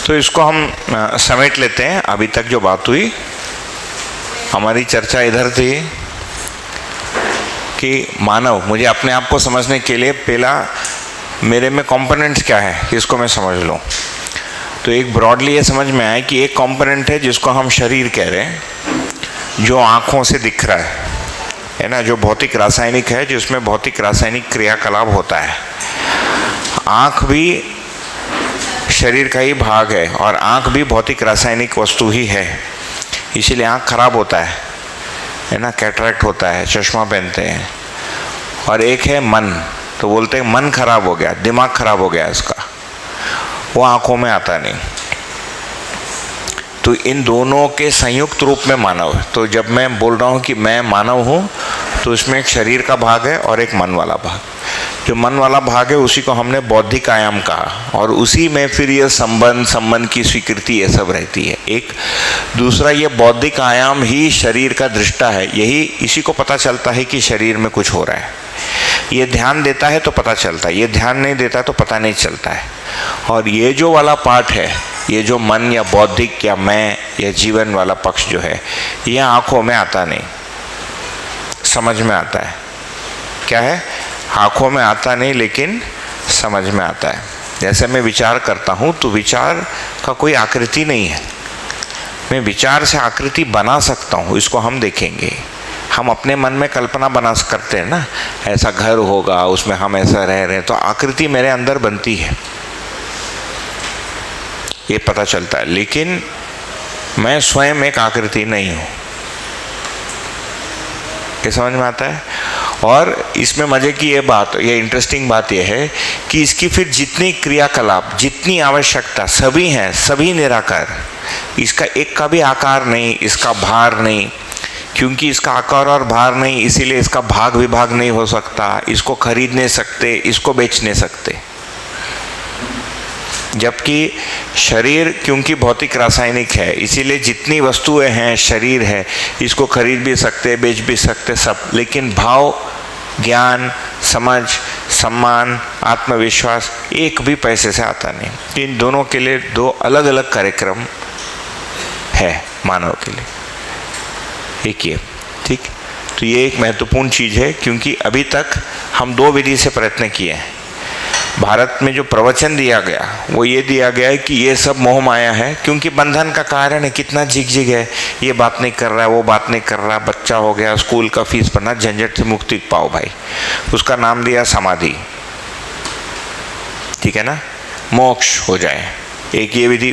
तो इसको हम समेट लेते हैं। अभी तक जो बात हुई, हमारी चर्चा इधर थी कि मानव, मुझे अपने आप को समझने के लिए पहला मेरे में कंपोनेंट्स क्या है इसको मैं समझ लूँ। तो एक ब्रॉडली ये समझ में आया कि एक कंपोनेंट है जिसको हम शरीर कह रहे हैं, जो आँखों से दिख रहा है ना, जो भौतिक रासायनिक है, जिसमें भौतिक रासायनिक क्रियाकलाप होता है। आँख भी शरीर का ही भाग है और आँख भी भौतिक रासायनिक वस्तु ही है, इसीलिए आँख खराब होता है ना, कैटरैक्ट होता है, चश्मा पहनते हैं। और एक है मन, तो बोलते हैं मन खराब हो गया, दिमाग खराब हो गया इसका, वो आँखों में आता नहीं। तो इन दोनों के संयुक्त रूप में मानव है। तो जब मैं बोल रहा हूँ कि मैं मानव हूँ, तो इसमें एक शरीर का भाग है और एक मन वाला भाग। जो मन वाला भाग है उसी को हमने बौद्धिक आयाम कहा, और उसी में फिर ये संबंध की स्वीकृति ये सब रहती है। एक दूसरा, ये बौद्धिक आयाम ही शरीर का दृष्टा है, यही इसी को पता चलता है कि शरीर में कुछ हो रहा है। ये ध्यान देता है तो पता चलता है, ये ध्यान नहीं देता तो पता नहीं चलता है। और ये जो वाला पार्ट है, ये जो मन या बौद्धिक या मैं या जीवन वाला पक्ष जो है, ये आँखों में आता नहीं, समझ में आता है। क्या है? आँखों में आता नहीं लेकिन समझ में आता है। जैसे मैं विचार करता हूँ तो विचार का कोई आकृति नहीं है, मैं विचार से आकृति बना सकता हूँ, इसको हम देखेंगे। हम अपने मन में कल्पना बना करते हैं ना, ऐसा घर होगा, उसमें हम ऐसा रह रहे हैं, तो आकृति मेरे अंदर बनती है, ये पता चलता है। लेकिन मैं स्वयं एक आकृति नहीं हूँ, ये समझ में आता है। और इसमें मजे की ये बात, ये इंटरेस्टिंग बात ये है कि इसकी फिर जितनी क्रियाकलाप, जितनी आवश्यकता, सभी हैं, सभी निराकार। इसका एक का भी आकार नहीं, इसका भार नहीं, क्योंकि इसका आकार और भार नहीं, इसीलिए इसका भाग विभाग नहीं हो सकता, इसको खरीद नहीं सकते, इसको बेच नहीं सकते। जबकि शरीर क्योंकि भौतिक रासायनिक है, इसीलिए जितनी वस्तुएं हैं, शरीर है, इसको खरीद भी सकते, बेच भी सकते सब। लेकिन भाव, ज्ञान, समझ, सम्मान, आत्मविश्वास एक भी पैसे से आता नहीं। इन दोनों के लिए दो अलग अलग कार्यक्रम है मानव के लिए, एक ये, ठीक। तो ये एक महत्वपूर्ण चीज़ है, क्योंकि अभी तक हम दो विधि से प्रयत्न किए हैं। भारत में जो प्रवचन दिया गया वो ये दिया गया है कि ये सब मोह माया है, क्योंकि बंधन का कारण है, कितना झिकझिक है, ये बात नहीं कर रहा है, वो बात नहीं कर रहा, बच्चा हो गया, स्कूल का फीस भरना, झंझट से मुक्ति पाओ भाई। उसका नाम दिया समाधि, ठीक है ना, मोक्ष हो जाए। एक ये विधि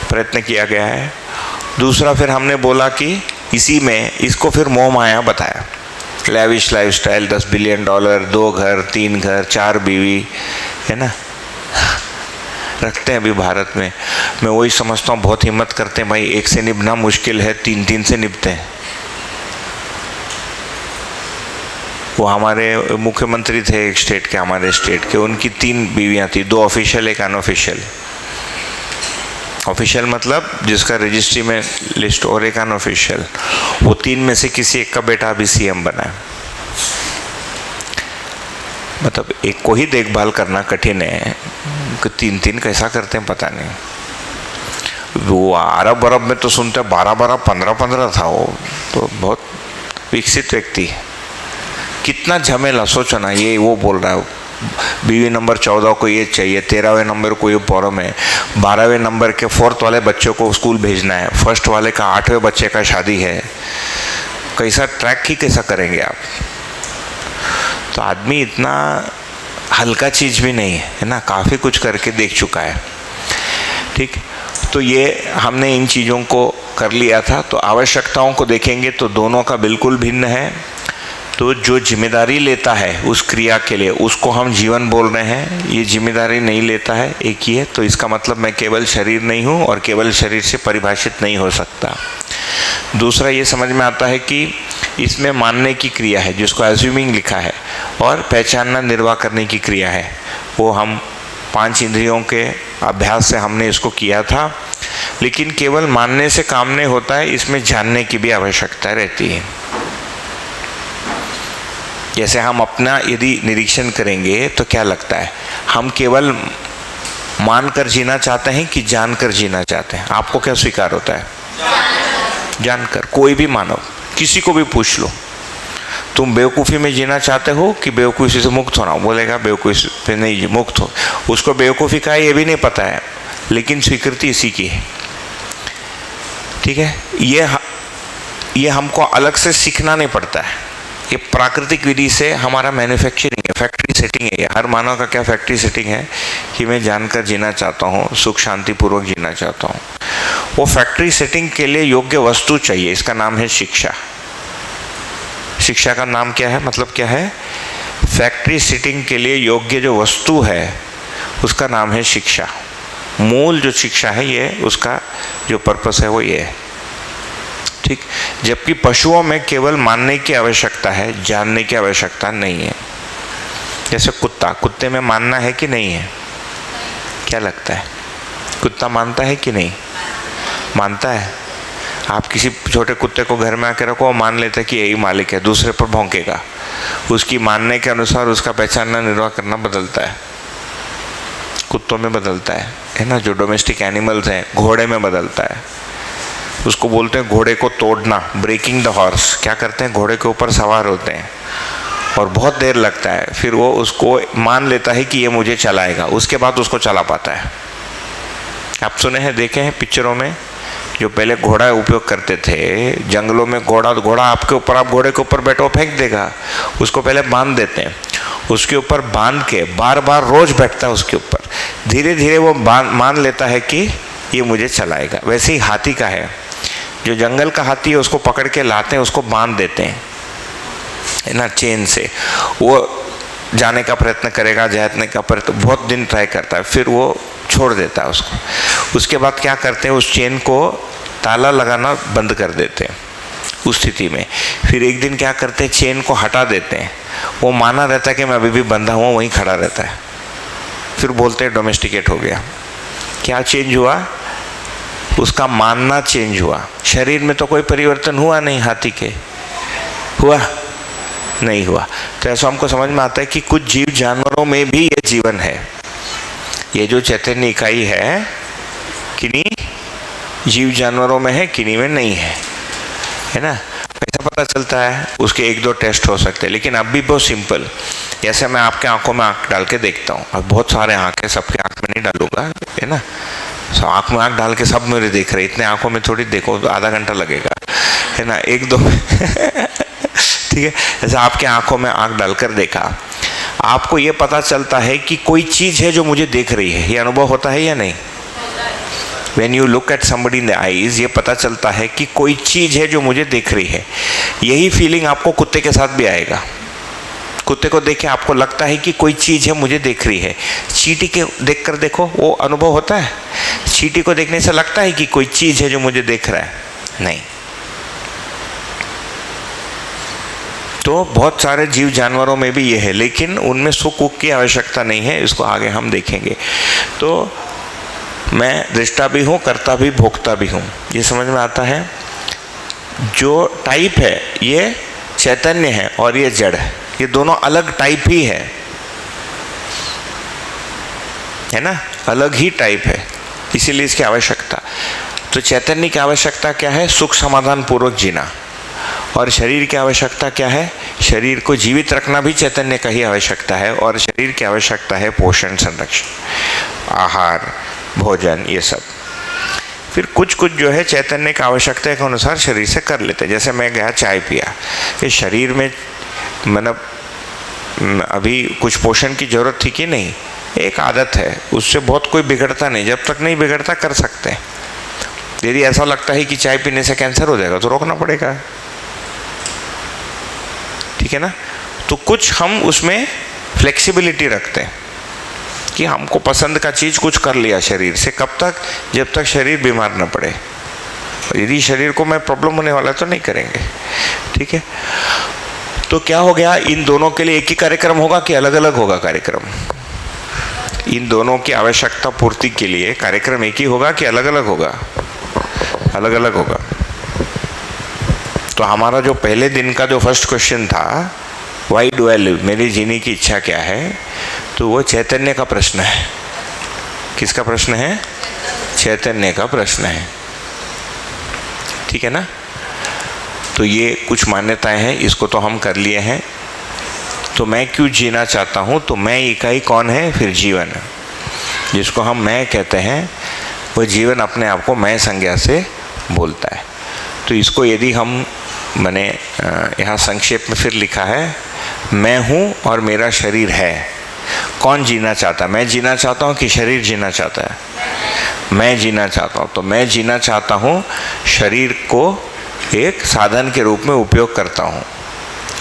प्रयत्न किया गया है। दूसरा फिर हमने बोला कि इसी में इसको फिर मोह माया बताया, लैविश लाइफस्टाइल, 10 बिलियन डॉलर, 2 घर, 3 घर, 4 बीवी, है ना, रखते हैं अभी भारत में। मैं वही समझता हूँ, बहुत हिम्मत करते हैं भाई, एक से निभना मुश्किल है, 3-3 से निभते हैं। वो हमारे मुख्यमंत्री थे एक स्टेट के, हमारे स्टेट के, उनकी 3 बीवियाँ थी, 2 ऑफिशियल, 1 अनऑफिशियल। ऑफिशियल मतलब जिसका रजिस्ट्री में लिस्ट, और 1 अनऑफिशियल। वो 3 में से किसी एक का बेटा अभी सीएम बना है। मतलब एक को ही देखभाल करना कठिन है, 3-3 कैसा करते हैं पता नहीं। वो अरब में तो सुनते 12-12, 15-15 था वो, तो बहुत विकसित व्यक्ति है। कितना झमेला, सोचो ना, ये वो बोल रहा है बीवी नंबर 14 को ये चाहिए, 13वें नंबर को ये फॉर्म है, 12वें नंबर के 4th वाले बच्चों को स्कूल भेजना है, 1st वाले का 8वें बच्चे का शादी है। कैसा ट्रैक ही कैसा करेंगे आप? तो आदमी इतना हल्का चीज़ भी नहीं है ना, काफ़ी कुछ करके देख चुका है, ठीक। तो ये हमने इन चीज़ों को कर लिया था। तो आवश्यकताओं को देखेंगे तो दोनों का बिल्कुल भिन्न है। तो जो जिम्मेदारी लेता है उस क्रिया के लिए, उसको हम जीवन बोल रहे हैं। ये जिम्मेदारी नहीं लेता है, एक ही है। तो इसका मतलब मैं केवल शरीर नहीं हूँ और केवल शरीर से परिभाषित नहीं हो सकता। दूसरा ये समझ में आता है कि इसमें मानने की क्रिया है, जिसको एज्यूमिंग लिखा है, और पहचानना, निर्वाह करने की क्रिया है। वो हम 5 इंद्रियों के अभ्यास से हमने इसको किया था। लेकिन केवल मानने से काम नहीं होता है, इसमें जानने की भी आवश्यकता रहती है। जैसे हम अपना यदि निरीक्षण करेंगे तो क्या लगता है, हम केवल मानकर जीना चाहते हैं कि जानकर जीना चाहते हैं? आपको क्या स्वीकार होता है? जानकर। कोई भी मानव, किसी को भी पूछ लो, तुम बेवकूफ़ी में जीना चाहते हो कि बेवकूफ़ी से मुक्त होना? बोलेगा बेवकूफ़ी से नहीं मुक्त हो। उसको बेवकूफ़ी का ये भी नहीं पता है, लेकिन स्वीकृति इसी की है। ठीक है, ये हमको अलग से सीखना नहीं पड़ता है। ये प्राकृतिक विधि से हमारा मैन्युफैक्चरिंग है, फैक्ट्री सेटिंग है। ये हर मानव का क्या फैक्ट्री सेटिंग है कि मैं जानकर जीना चाहता हूँ, सुख शांति पूर्वक जीना चाहता हूँ। वो फैक्ट्री सेटिंग के लिए योग्य वस्तु चाहिए, इसका नाम है शिक्षा। शिक्षा का नाम क्या है, मतलब क्या है? फैक्ट्री सेटिंग के लिए योग्य जो वस्तु है उसका नाम है शिक्षा। मूल जो शिक्षा है ये, उसका जो पर्पस है वो ये है। ठीक, जबकि पशुओं में केवल मानने की आवश्यकता है, जानने की आवश्यकता नहीं है। जैसे कुत्ते में मानना है कि नहीं है? क्या लगता है, कुत्ता मानता है कि नहीं? मानता है। आप किसी छोटे कुत्ते को घर में आके रखो, वो मान लेता है कि यही मालिक है, दूसरे पर भौंकेगा। उसकी मानने के अनुसार उसका पहचानना निर्वाह करना बदलता है, कुत्तों में बदलता है ना। जो डोमेस्टिक एनिमल्स हैं, घोड़े में बदलता है। उसको बोलते हैं घोड़े को तोड़ना, ब्रेकिंग द हॉर्स। क्या करते हैं, घोड़े के ऊपर सवार होते हैं और बहुत देर लगता है, फिर वो उसको मान लेता है कि ये मुझे चलाएगा, उसके बाद उसको चला पाता है। आप सुने हैं, देखे हैं पिक्चरों में, जो पहले घोड़ा उपयोग करते थे जंगलों में, घोड़ा आपके ऊपर, आप घोड़े के ऊपर बैठो फेंक देगा। उसको पहले बांध देते हैं, उसके ऊपर बांध के बार बार रोज बैठता है उसके ऊपर, धीरे धीरे वो मान लेता है कि ये मुझे चलाएगा। वैसे ही हाथी का है, जो जंगल का हाथी है उसको पकड़ के लाते हैं, उसको बांध देते हैं, है ना, चेन से। वो जाने का प्रयत्न करेगा, जाने का प्रयत्न बहुत दिन ट्राई करता है, फिर वो छोड़ देता है उसको। उसके बाद क्या करते हैं, उस चेन को ताला लगाना बंद कर देते हैं उस स्थिति में। फिर एक दिन क्या करते हैं, चेन को हटा देते हैं। वो माना रहता है कि मैं अभी भी बंधा हुआ, वहीं खड़ा रहता है। फिर बोलते हैं डोमेस्टिकेट हो गया। क्या चेंज हुआ? उसका मानना चेंज हुआ। शरीर में तो कोई परिवर्तन हुआ नहीं, हाथी के हुआ नहीं हुआ। तो ऐसा हमको समझ में आता है कि कुछ जीव जानवरों में भी ये जीवन है। ये जो चैतन्य इकाई है, किन्हीं जीव जानवरों में है, किन्हीं में नहीं है ना। ऐसा पता चलता है, उसके एक दो टेस्ट हो सकते हैं, लेकिन अब भी बहुत सिंपल। जैसे मैं आपके आंखों में आंख डाल के देखता हूँ, अब बहुत सारे आंख है, सबके आंख में नहीं डालूंगा, है ना। आंख में आंख डाल के सब मेरे देख रहे, इतने आंखों में थोड़ी देखो, तो आधा घंटा लगेगा, है ना, एक दो ठीक है। जैसे आपके आंखों में आंख डालकर देखा, आपको ये पता चलता है कि कोई चीज़ है जो मुझे देख रही है। ये अनुभव होता है या नहीं? When you look at somebody in the eyes, ये पता चलता है कि कोई चीज़ है जो मुझे देख रही है। यही फीलिंग आपको कुत्ते के साथ भी आएगा। कुत्ते को देख के आपको लगता है कि कोई चीज़ है मुझे देख रही है। चींटी के देख कर देखो, वो अनुभव होता है? चींटी को देखने से लगता है कि कोई चीज़ है जो मुझे देख रहा है? नहीं। तो बहुत सारे जीव जानवरों में भी ये है, लेकिन उनमें सुख की आवश्यकता नहीं है। इसको आगे हम देखेंगे। तो मैं दृष्टा भी हूँ, कर्ता भी, भोक्ता भी हूँ, ये समझ में आता है। जो टाइप है ये चैतन्य है और ये जड़ है, ये दोनों अलग टाइप ही है ना, अलग ही टाइप है, इसीलिए इसकी आवश्यकता। तो चैतन्य की आवश्यकता क्या है? सुख समाधान पूर्वक जीना। और शरीर की आवश्यकता क्या है? शरीर को जीवित रखना भी चैतन्य का ही आवश्यकता है। और शरीर की आवश्यकता है पोषण, संरक्षण, आहार, भोजन, ये सब। फिर कुछ कुछ जो है चैतन्य की आवश्यकता के अनुसार शरीर से कर लेते हैं। जैसे मैं गया चाय पिया, ये शरीर में मतलब अभी कुछ पोषण की जरूरत थी कि नहीं? एक आदत है, उससे बहुत कोई बिगड़ता नहीं, जब तक नहीं बिगड़ता कर सकते हैं। यदि ऐसा लगता है कि चाय पीने से कैंसर हो जाएगा तो रोकना पड़ेगा, ठीक है ना। तो कुछ हम उसमें फ्लेक्सिबिलिटी रखते हैं कि हमको पसंद का चीज़ कुछ कर लिया शरीर से, कब तक? जब तक शरीर बीमार न पड़े। यदि शरीर को मैं प्रॉब्लम होने वाला तो नहीं करेंगे, ठीक है। तो क्या हो गया, इन दोनों के लिए एक ही कार्यक्रम होगा कि अलग अलग होगा कार्यक्रम? इन दोनों की आवश्यकता पूर्ति के लिए कार्यक्रम एक ही होगा कि अलग अलग होगा? अलग अलग होगा। तो हमारा जो पहले दिन का जो फर्स्ट क्वेश्चन था, वाई डू आई लिव, मेरी जीने की इच्छा क्या है, तो वो चैतन्य का प्रश्न है। किसका प्रश्न है? चैतन्य का प्रश्न है, ठीक है ना। तो ये कुछ मान्यताएं हैं, इसको तो हम कर लिए हैं। तो मैं क्यों जीना चाहता हूँ? तो मैं इकाई कौन है? फिर जीवन, जिसको हम मैं कहते हैं, वो जीवन अपने आप को मैं संज्ञा से बोलता है। तो इसको यदि हम मैंने यहाँ संक्षेप में फिर लिखा है, मैं हूँ और मेरा शरीर है। कौन जीना चाहता है? मैं जीना चाहता हूँ कि शरीर जीना चाहता है? मैं जीना चाहता हूँ। तो मैं जीना चाहता हूँ, शरीर को एक साधन के रूप में उपयोग करता हूँ,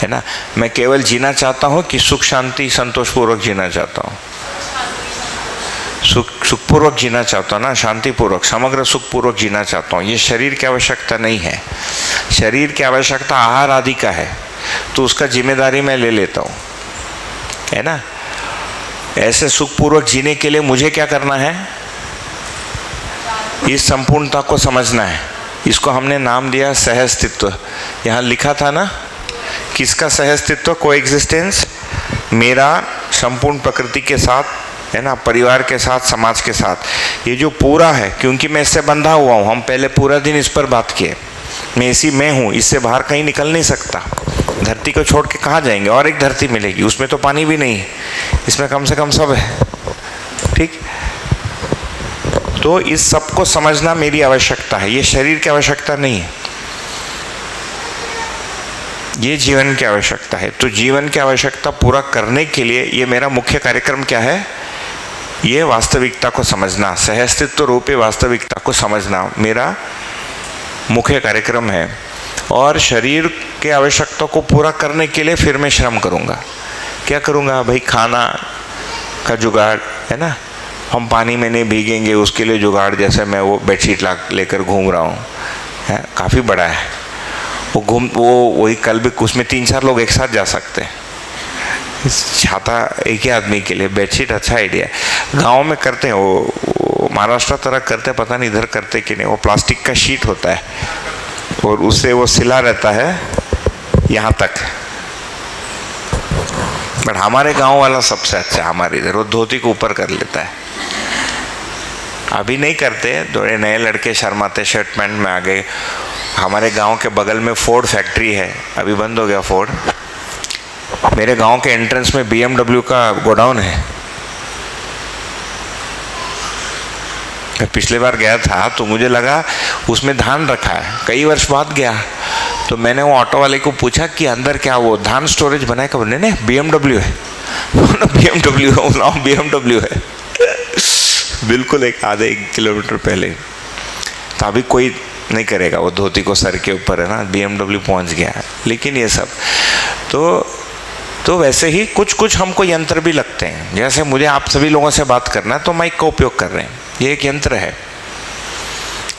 है ना। मैं केवल जीना चाहता हूँ कि सुख शांति संतोषपूर्वक जीना चाहता हूँ? सुखपूर्वक जीना चाहता हूँ ना, शांतिपूर्वक, समग्र सुखपूर्वक जीना चाहता हूँ। ये शरीर की आवश्यकता नहीं है। शरीर की आवश्यकता आहार आदि का है, तो उसका जिम्मेदारी मैं ले लेता हूँ, है ना। ऐसे सुखपूर्वक जीने के लिए मुझे क्या करना है? इस संपूर्णता को समझना है। इसको हमने नाम दिया सहअस्तित्व। यहाँ लिखा था ना, किसका सहअस्तित्व? कोएग्जिस्टेंस, मेरा संपूर्ण प्रकृति के साथ, है ना, परिवार के साथ, समाज के साथ। ये जो पूरा है, क्योंकि मैं इससे बंधा हुआ हूँ, हम पहले पूरा दिन इस पर बात किए, मैं इसी में हूँ, इससे बाहर कहीं निकल नहीं सकता। धरती को छोड़ के कहाँ जाएंगे? और एक धरती मिलेगी, उसमें तो पानी भी नहीं है, इसमें कम से कम सब है, ठीक। तो इस सब को समझना मेरी आवश्यकता है, ये शरीर की आवश्यकता नहीं है, ये जीवन की आवश्यकता है। तो जीवन की आवश्यकता पूरा करने के लिए ये मेरा मुख्य कार्यक्रम क्या है? ये वास्तविकता को समझना, सहअस्तित्व रूपी वास्तविकता को समझना मेरा मुख्य कार्यक्रम है। और शरीर के आवश्यकता को पूरा करने के लिए फिर मैं श्रम करूँगा। क्या करूँगा भाई? खाना का जुगाड़, है ना। हम पानी में नहीं भीगेंगे, उसके लिए जुगाड़, जैसे मैं वो बेडशीट लेकर घूम रहा हूँ, है, काफ़ी बड़ा है वो वही कल भी उसमें 3-4 लोग एक साथ जा सकते हैं। छाता एक ही आदमी के लिए, बेडशीट अच्छा आइडिया है। गाँव में करते हैं वो महाराष्ट्र तरह करते हैं, पता नहीं इधर करते कि नहीं। वो प्लास्टिक का शीट होता है और उससे वो सिला रहता है यहाँ तक। बट हमारे गांव वाला सबसे अच्छा, हमारे इधर वो धोती को ऊपर कर लेता है। अभी नहीं करते, थोड़े नए लड़के शर्माते, शर्ट पैंट में आ गए। हमारे गांव के बगल में फोर्ड फैक्ट्री है, अभी बंद हो गया फोर्ड। मेरे गांव के एंट्रेंस में BMW का गोडाउन है। मैं पिछले बार गया था तो मुझे लगा उसमें धान रखा है, कई वर्ष बाद गया तो मैंने वो ऑटो वाले को पूछा कि अंदर क्या वो धान स्टोरेज बनाए? का बोले नहीं, BMW है। BMW है बिल्कुल एक आधे 1 किलोमीटर पहले। तो अभी कोई नहीं करेगा, वो धोती को सर के ऊपर, है ना, BMW पहुंच गया है। लेकिन ये सब तो वैसे ही कुछ हमको यंत्र भी लगते हैं। जैसे मुझे आप सभी लोगों से बात करना है तो माइक का उपयोग कर रहे हैं, ये एक यंत्र है।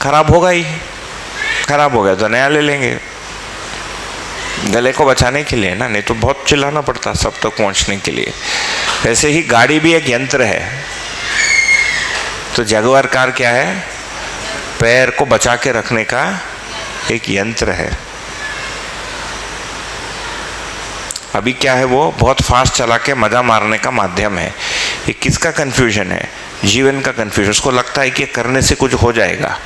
खराब होगा ही, खराब हो गया तो नया ले लेंगे, गले को बचाने के लिए ना, नहीं तो बहुत चिल्लाना पड़ता सब तक पहुंचने के लिए। वैसे ही गाड़ी भी एक यंत्र है। तो जगुआर कार क्या है? पैर को बचा के रखने का एक यंत्र है। अभी क्या है? वो बहुत फास्ट चला के मजा मारने का माध्यम है। ये किसका कंफ्यूजन है? जीवन का कंफ्यूजन। उसको लगता है कि करने से कुछ हो जाएगा।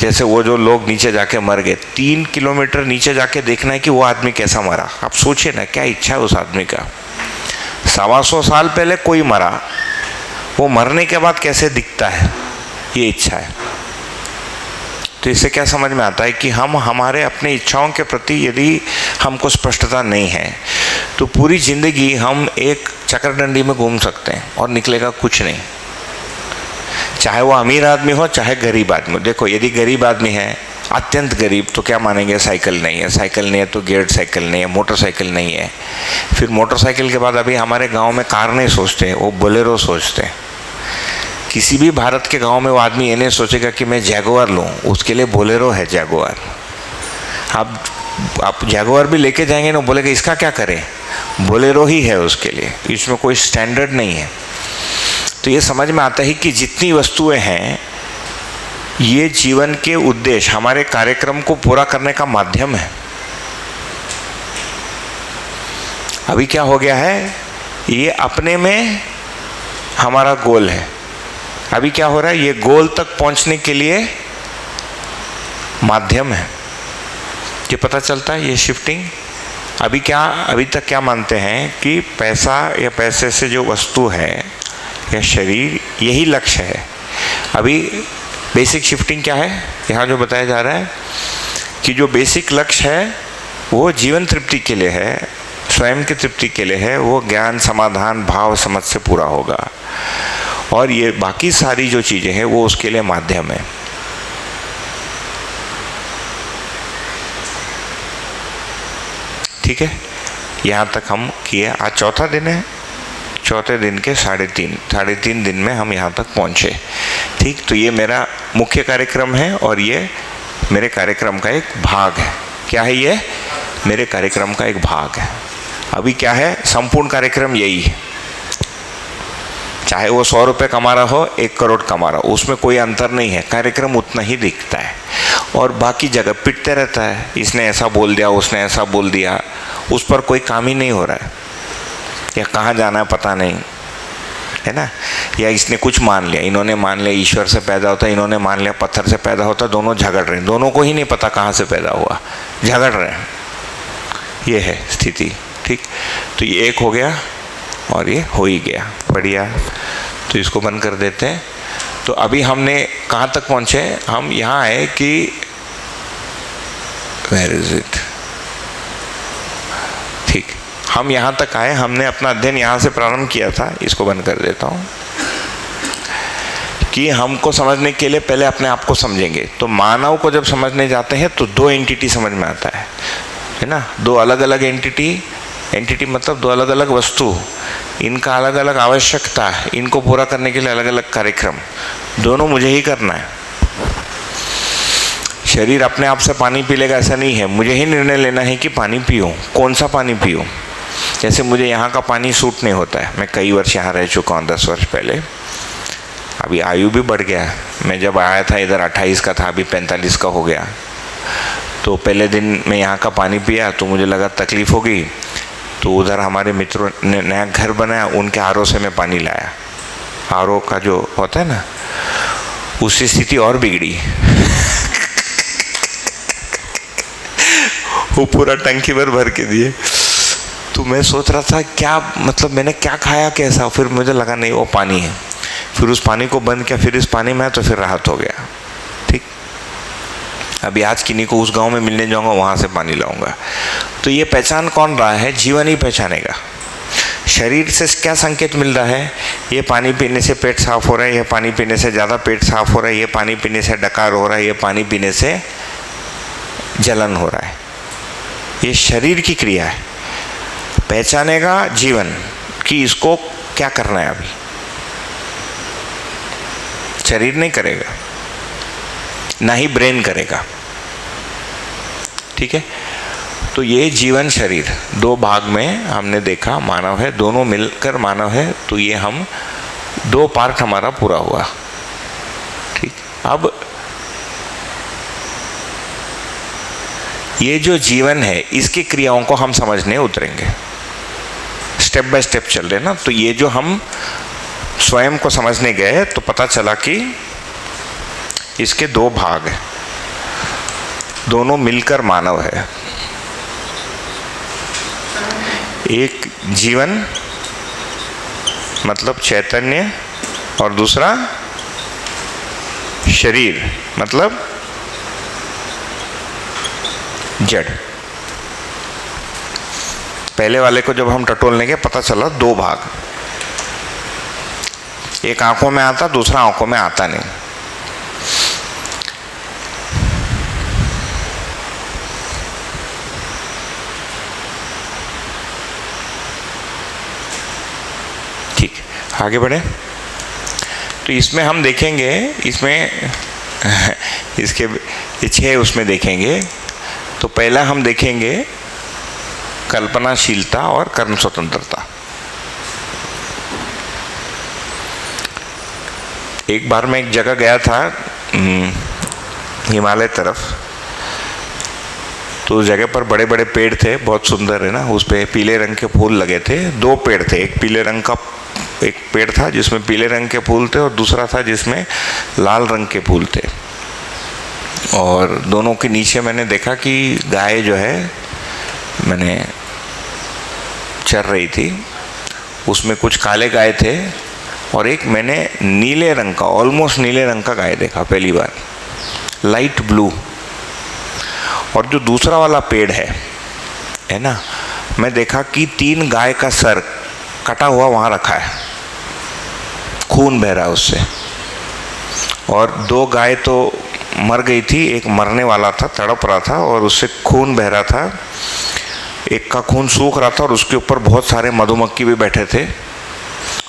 जैसे वो जो लोग नीचे जाके मर गए, 3 किलोमीटर नीचे जाके देखना है कि वो आदमी कैसा मरा। आप सोचिए ना, क्या इच्छा है उस आदमी का। 125 साल पहले कोई मरा, वो मरने के बाद कैसे दिखता है, ये इच्छा है। तो इससे क्या समझ में आता है कि हम हमारे अपने इच्छाओं के प्रति यदि हमको स्पष्टता नहीं है तो पूरी जिंदगी हम एक चक्रडंडी में घूम सकते हैं और निकलेगा कुछ नहीं। चाहे वो अमीर आदमी हो चाहे गरीब आदमी हो। देखो, यदि गरीब आदमी है, अत्यंत गरीब, तो क्या मानेंगे? साइकिल नहीं है, साइकिल नहीं है तो गियर्ड साइकिल नहीं है, मोटरसाइकिल नहीं है। फिर मोटरसाइकिल के बाद अभी हमारे गांव में कार नहीं सोचते, वो बोलेरो सोचते हैं। किसी भी भारत के गांव में वो आदमी ये नहीं सोचेगा कि मैं जैगुआर लूँ, उसके लिए बोलेरो है जैगुआर। आप जैगुआर भी लेके जाएंगे ना, बोलेगा इसका क्या करें, बोलेरो ही है उसके लिए, इसमें कोई स्टैंडर्ड नहीं है। तो ये समझ में आता है कि जितनी वस्तुएं हैं ये जीवन के उद्देश्य, हमारे कार्यक्रम को पूरा करने का माध्यम है। अभी क्या हो गया है, ये अपने में हमारा गोल है, अभी क्या हो रहा है, ये गोल तक पहुंचने के लिए माध्यम है, ये पता चलता है ये शिफ्टिंग। अभी तक क्या मानते हैं कि पैसा या पैसे से जो वस्तु है या शरीर यही लक्ष्य है। अभी बेसिक शिफ्टिंग क्या है, यहाँ जो बताया जा रहा है कि जो बेसिक लक्ष्य है वो जीवन तृप्ति के लिए है, स्वयं की तृप्ति के लिए है, वो ज्ञान समाधान भाव समझ से पूरा होगा, और ये बाकी सारी जो चीज़ें हैं वो उसके लिए माध्यम है। ठीक है, यहाँ तक हम किए। आज चौथा दिन है, चौथे दिन के साढ़े तीन दिन में हम यहाँ तक पहुँचे। ठीक, तो ये मेरा मुख्य कार्यक्रम है और ये मेरे कार्यक्रम का एक भाग है। क्या है ये? मेरे कार्यक्रम का एक भाग है। अभी क्या है, संपूर्ण कार्यक्रम यही है। चाहे वो 100 रुपये कमा रहा हो, 1 करोड़ कमा रहा हो, उसमें कोई अंतर नहीं है, कार्यक्रम उतना ही दिखता है। और बाकी जगह पिटते रहता है, इसने ऐसा बोल दिया, उसने ऐसा बोल दिया, उस पर कोई काम ही नहीं हो रहा है, या कहाँ जाना है पता नहीं है ना, या इसने कुछ मान लिया, इन्होंने मान लिया ईश्वर से पैदा होता है, इन्होंने मान लिया पत्थर से पैदा होता है, दोनों झगड़ रहे हैं, दोनों को ही नहीं पता कहाँ से पैदा हुआ, झगड़ रहे हैं, ये है स्थिति। ठीक, तो ये एक हो गया और ये हो ही गया, बढ़िया। तो इसको बंद कर देते हैं। तो अभी हमने कहाँ तक पहुँचे, हम यहाँ आए कि वेयर इज इट, ठीक, हम यहाँ तक आए, हमने अपना अध्ययन यहाँ से प्रारंभ किया था। इसको बंद कर देता हूँ कि हमको समझने के लिए पहले अपने आप को समझेंगे। तो मानव को जब समझने जाते हैं तो 2 एंटिटी समझ में आता है ना, 2 अलग अलग एंटिटी मतलब 2 अलग अलग वस्तु, इनका अलग अलग आवश्यकता, इनको पूरा करने के लिए अलग अलग कार्यक्रम, दोनों मुझे ही करना है। शरीर अपने आप से पानी पी लेगा ऐसा नहीं है, मुझे ही निर्णय लेना है कि पानी पीऊँ, कौन सा पानी पीऊँ। जैसे मुझे यहाँ का पानी सूट नहीं होता है, मैं कई वर्ष यहाँ रह चुका हूँ, 10 वर्ष पहले, अभी आयु भी बढ़ गया। मैं जब आया था इधर 28 का था, अभी 45 का हो गया। तो पहले दिन मैं यहाँ का पानी पिया तो मुझे लगा तकलीफ़ होगी, तो उधर हमारे मित्रों ने नया घर बनाया, उनके आरओ से मैं पानी लाया। आरओ का जो होता है ना, उससे स्थिति और बिगड़ी। वो पूरा टंकी भर के दिए। तो मैं सोच रहा था क्या मतलब मैंने क्या खाया कैसा, फिर मुझे लगा नहीं वो पानी है। फिर उस पानी को बंद किया, फिर इस पानी में तो फिर राहत हो गया। ठीक, अभी आज किन्हीं को उस गांव में मिलने जाऊंगा, वहाँ से पानी लाऊंगा। तो ये पहचान कौन रहा है? जीवन ही पहचानेगा। शरीर से क्या संकेत मिल रहा है? ये पानी पीने से पेट साफ हो रहा है, ये पानी पीने से ज़्यादा पेट साफ हो रहा है, ये पानी पीने से डकार हो रहा है, ये पानी पीने से जलन हो रहा है। ये शरीर की क्रिया है। पहचानेगा जीवन कि इसको क्या करना है। अभी शरीर नहीं करेगा, ना ही ब्रेन करेगा। ठीक है, तो ये जीवन शरीर 2 भाग में हमने देखा, मानव है, दोनों मिलकर मानव है। तो ये हम 2 पार्ट हमारा पूरा हुआ। ठीक, अब ये जो जीवन है इसकी क्रियाओं को हम समझने उतरेंगे, स्टेप बाय स्टेप चल रहे ना। तो ये जो हम स्वयं को समझने गए तो पता चला कि इसके 2 भाग हैं, दोनों मिलकर मानव है। एक जीवन मतलब चैतन्य और दूसरा शरीर मतलब जड़। पहले वाले को जब हम टटोलने के पता चला 2 भाग, एक आंखों में आता, दूसरा आंखों में आता नहीं। ठीक, आगे बढ़े। तो इसमें हम देखेंगे, इसमें इसके ये 6 उसमें देखेंगे। तो पहला हम देखेंगे कल्पनाशीलता और कर्म स्वतंत्रता। एक बार मैं एक जगह गया था हिमालय तरफ, तो उस जगह पर बड़े बड़े पेड़ थे, बहुत सुंदर है ना, उस पे पीले रंग के फूल लगे थे। 2 पेड़ थे, एक पीले रंग का एक पेड़ था जिसमें पीले रंग के फूल थे और दूसरा था जिसमें लाल रंग के फूल थे, और दोनों के नीचे मैंने देखा कि गाय जो है मैंने चर रही थी, उसमें कुछ काले गाय थे और एक मैंने नीले रंग का, ऑलमोस्ट नीले रंग का गाय देखा पहली बार, लाइट ब्लू। और जो दूसरा वाला पेड़ है ना, मैं देखा कि 3 गाय का सर कटा हुआ वहाँ रखा है, खून बह रहा है उससे, और 2 गाय तो मर गई थी, एक मरने वाला था, तड़प रहा था और उससे खून बह रहा था, एक का खून सूख रहा था और उसके ऊपर बहुत सारे मधुमक्खी भी बैठे थे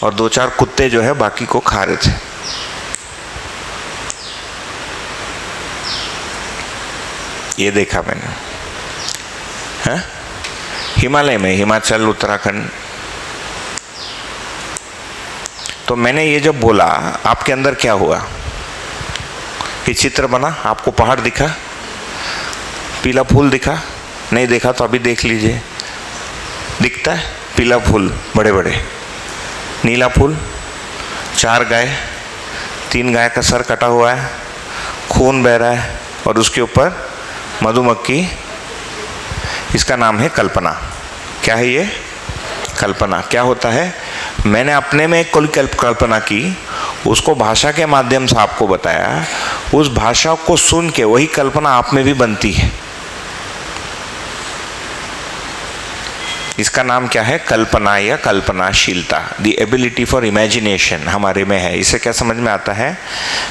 और 2-4 कुत्ते जो है बाकी को खा रहे थे। ये देखा मैंने, है हिमालय में, हिमाचल उत्तराखंड। तो मैंने ये जब बोला, आपके अंदर क्या हुआ? ये चित्र बना, आपको पहाड़ दिखा, पीला फूल दिखा? नहीं देखा तो अभी देख लीजिए, दिखता है पीला फूल, बड़े बड़े, नीला फूल, 4 गाय, 3 गाय का सर कटा हुआ है, खून बह रहा है और उसके ऊपर मधुमक्खी। इसका नाम है कल्पना। क्या है ये? कल्पना। क्या होता है? मैंने अपने में कोई कल्पना की, उसको भाषा के माध्यम से आपको बताया, उस भाषा को सुन के वही कल्पना आप में भी बनती है। इसका नाम क्या है? कल्पना या कल्पनाशीलता। द एबिलिटी फॉर इमेजिनेशन हमारे में है। इसे क्या समझ में आता है?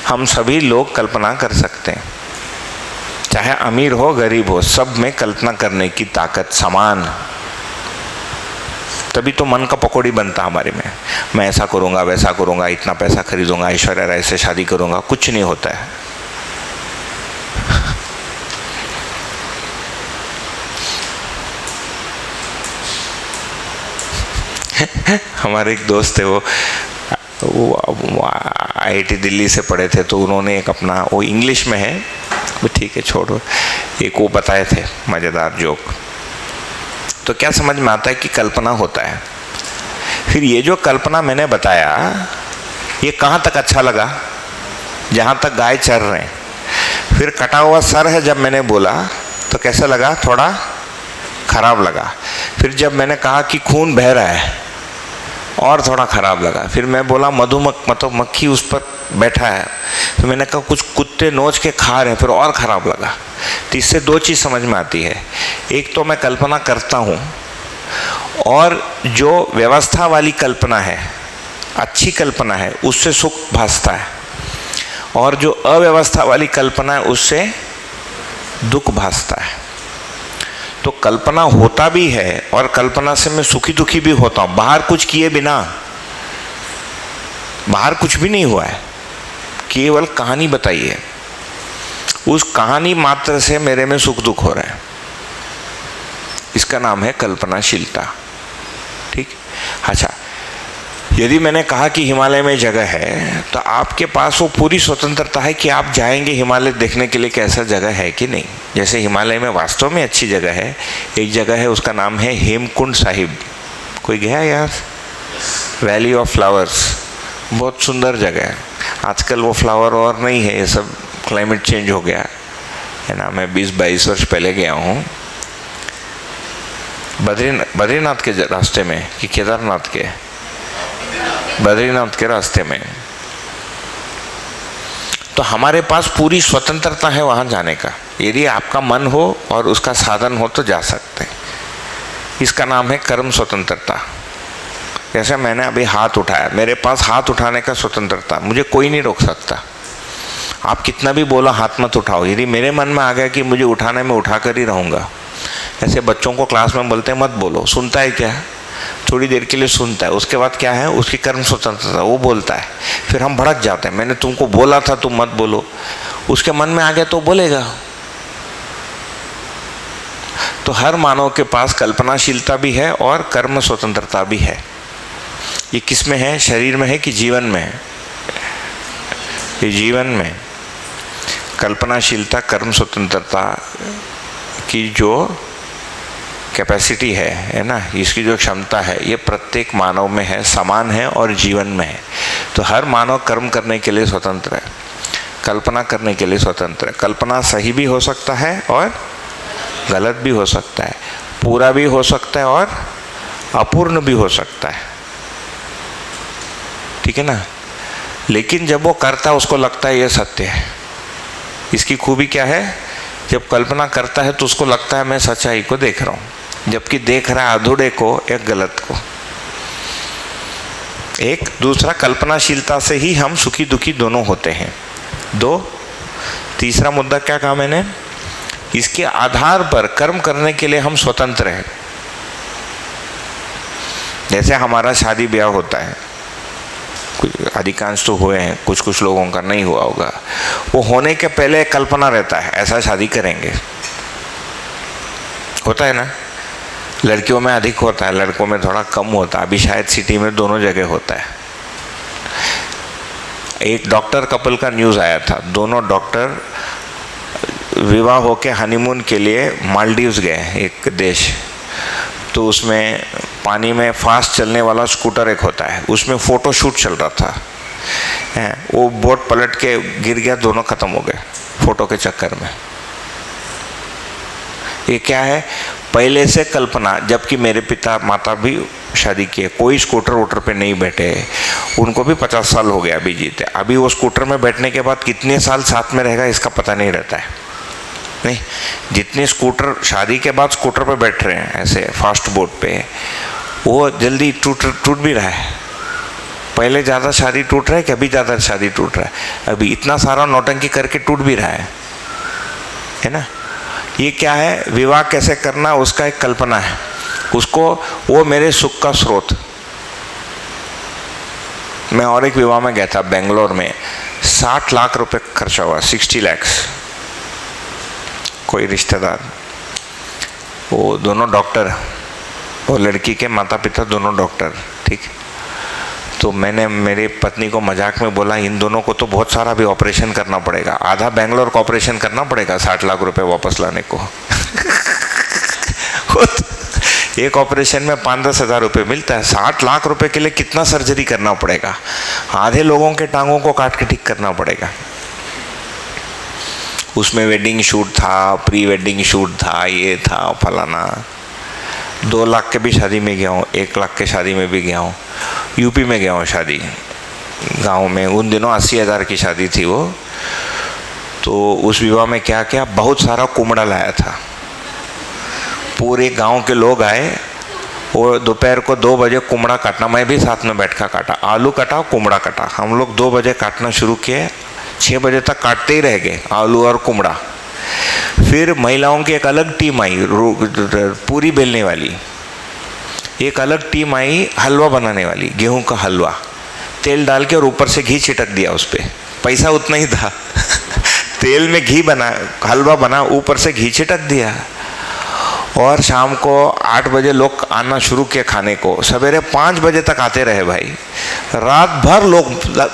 हम सभी लोग कल्पना कर सकते हैं, चाहे अमीर हो गरीब हो, सब में कल्पना करने की ताकत समान। तभी तो मन का पकौड़ी बनता हमारे में। मैं ऐसा करूँगा, वैसा करूँगा, इतना पैसा खरीदूंगा, ऐश्वर्या राय से शादी करूँगा, कुछ नहीं होता है। हमारे एक दोस्त थे, वो IIT दिल्ली से पढ़े थे, तो उन्होंने एक अपना, वो इंग्लिश में है, वो ठीक है छोड़ो, एक वो बताए थे मज़ेदार जोक। तो क्या समझ में आता है कि कल्पना होता है। फिर ये जो कल्पना मैंने बताया, ये कहाँ तक अच्छा लगा? जहाँ तक गाय चर रहे हैं। फिर कटा हुआ सर है जब मैंने बोला तो कैसा लगा? थोड़ा खराब लगा। फिर जब मैंने कहा कि खून बह रहा है और थोड़ा खराब लगा। फिर मैं बोला मधुमक्खी उस पर बैठा है, तो मैंने कहा कुछ कुत्ते नोच के खा रहे हैं, फिर और ख़राब लगा। तो इससे 2 चीज़ समझ में आती है। एक तो मैं कल्पना करता हूँ, और जो व्यवस्था वाली कल्पना है, अच्छी कल्पना है, उससे सुख भासता है, और जो अव्यवस्था वाली कल्पना है उससे दुख भासता है। तो कल्पना होता भी है और कल्पना से मैं सुखी दुखी भी होता हूँ, बाहर कुछ किए बिना। बाहर कुछ भी नहीं हुआ है, केवल कहानी बताई है, उस कहानी मात्र से मेरे में सुख दुख हो रहा है। इसका नाम है कल्पनाशीलता। ठीक। अच्छा, यदि मैंने कहा कि हिमालय में जगह है, तो आपके पास वो पूरी स्वतंत्रता है कि आप जाएंगे हिमालय देखने के लिए कैसा जगह है कि नहीं। जैसे हिमालय में वास्तव में अच्छी जगह है, एक जगह है, उसका नाम है हेमकुंड साहिब। कोई गया यार? वैली ऑफ फ्लावर्स, बहुत सुंदर जगह है। आजकल वो फ्लावर और नहीं है, ये सब क्लाइमेट चेंज हो गया है ना। मैं 20-22 वर्ष पहले गया हूँ बद्रीनाथ के रास्ते में, कि केदारनाथ के, बद्रीनाथ के रास्ते में। तो हमारे पास पूरी स्वतंत्रता है वहाँ जाने का। यदि आपका मन हो और उसका साधन हो तो जा सकते हैं। इसका नाम है कर्म स्वतंत्रता। जैसे मैंने अभी हाथ उठाया, मेरे पास हाथ उठाने का स्वतंत्रता, मुझे कोई नहीं रोक सकता। आप कितना भी बोलो हाथ मत उठाओ, यदि मेरे मन में आ गया कि मुझे उठाने में उठा कर ही रहूँगा। ऐसे बच्चों को क्लास में बोलते हैं मत बोलो, सुनता है क्या? थोड़ी देर के लिए सुनता है, उसके बाद क्या है? उसकी कर्म स्वतंत्रता, वो बोलता है। फिर हम भड़क जाते हैं, मैंने तुमको बोला था तुम मत बोलो। उसके मन में आ गया तो बोलेगा। तो हर मानव के पास कल्पनाशीलता भी है और कर्म स्वतंत्रता भी है। ये किस में है? शरीर में है कि जीवन में है? ये जीवन में। कल्पनाशीलता, कर्म स्वतंत्रता की जो कैपेसिटी है ना, इसकी जो क्षमता है, ये प्रत्येक मानव में है, समान है और जीवन में है। तो हर मानव कर्म करने के लिए स्वतंत्र है, कल्पना करने के लिए स्वतंत्र है। कल्पना सही भी हो सकता है और गलत भी हो सकता है, पूरा भी हो सकता है और अपूर्ण भी हो सकता है, ठीक है ना। लेकिन जब वो करता है उसको लगता है ये सत्य है। इसकी खूबी क्या है, जब कल्पना करता है तो उसको लगता है मैं सच्चाई को देख रहा हूँ, जबकि देख रहा है अधूरे को या गलत को। एक दूसरा, कल्पनाशीलता से ही हम सुखी दुखी दोनों होते हैं। दो, तीसरा मुद्दा क्या कहा मैंने, इसके आधार पर कर्म करने के लिए हम स्वतंत्र हैं। जैसे हमारा शादी ब्याह होता है, अधिकांश तो हुए हैं, कुछ कुछ लोगों का नहीं हुआ होगा। वो होने के पहले कल्पना रहता है ऐसा शादी करेंगे, होता है ना। लड़कियों में अधिक होता है, लड़कों में थोड़ा कम होता है। अभी शायद सिटी में दोनों जगह होता है। एक डॉक्टर कपल का न्यूज़ आया था, दोनों डॉक्टर विवाह होके हनीमून के लिए मालदीव्स गए, एक देश। तो उसमें पानी में फास्ट चलने वाला स्कूटर एक होता है, उसमें फ़ोटो शूट चल रहा था। वो बोट पलट के गिर गया, दोनों ख़त्म हो गए फ़ोटो के चक्कर में। ये क्या है, पहले से कल्पना। जबकि मेरे पिता माता भी शादी किए, कोई स्कूटर वूटर पे नहीं बैठे, उनको भी 50 साल हो गया अभी जीते। अभी वो स्कूटर में बैठने के बाद कितने साल साथ में रहेगा इसका पता नहीं रहता है। नहीं, जितने स्कूटर शादी के बाद स्कूटर पे बैठ रहे हैं ऐसे फास्ट बोट पे, वो जल्दी टूट भी रहा है। पहले ज़्यादा शादी टूट रहा है कि अभी ज़्यादा शादी टूट रहा है? अभी इतना सारा नौटंकी करके टूट भी रहा है ना। ये क्या है, विवाह कैसे करना उसका एक कल्पना है, उसको वो मेरे सुख का स्रोत। मैं और एक विवाह में गया था बेंगलोर में, 60 लाख रुपए खर्चा हुआ, 60 lakhs। कोई रिश्तेदार, वो दोनों डॉक्टर, वो लड़की के माता पिता दोनों डॉक्टर, ठीक। तो मैंने मेरी पत्नी को मजाक में बोला, इन दोनों को तो बहुत सारा भी ऑपरेशन करना पड़ेगा, आधा बेंगलोर का ऑपरेशन करना पड़ेगा 60 लाख रुपए वापस लाने को। एक ऑपरेशन में 5-10 हज़ार रुपये मिलता है, 60 लाख रुपए के लिए कितना सर्जरी करना पड़ेगा, आधे लोगों के टांगों को काट के ठीक करना पड़ेगा। उसमें वेडिंग शूट था, प्री वेडिंग शूट था, ये था फलाना। 2 लाख के भी शादी में गया हूँ, 1 लाख के शादी में भी गया हूँ। यूपी में गया हूँ शादी, गांव में। उन दिनों 80,000 की शादी थी वो। तो उस विवाह में क्या क्या, बहुत सारा कुमड़ा लाया था। पूरे गांव के लोग आए, वो दोपहर को 2 बजे कुमड़ा काटना, मैं भी साथ में बैठ कर काटा। आलू कटा, कुमड़ा कटा। हम लोग 2 बजे काटना शुरू किए, 6 बजे तक काटते ही रह गए आलू और कुमड़ा। फिर महिलाओं की एक अलग टीम आई, पूरी बेलने वाली। एक अलग टीम आई हलवा बनाने वाली, गेहूं का हलवा, तेल डाल के और ऊपर से घी छिटक दिया उस पर। पैसा उतना ही था। तेल में घी बना, हलवा बना, ऊपर से घी छिटक दिया। और शाम को 8 बजे लोग आना शुरू किए खाने को। सवेरे 5 बजे तक आते रहे भाई, रात भर लोग।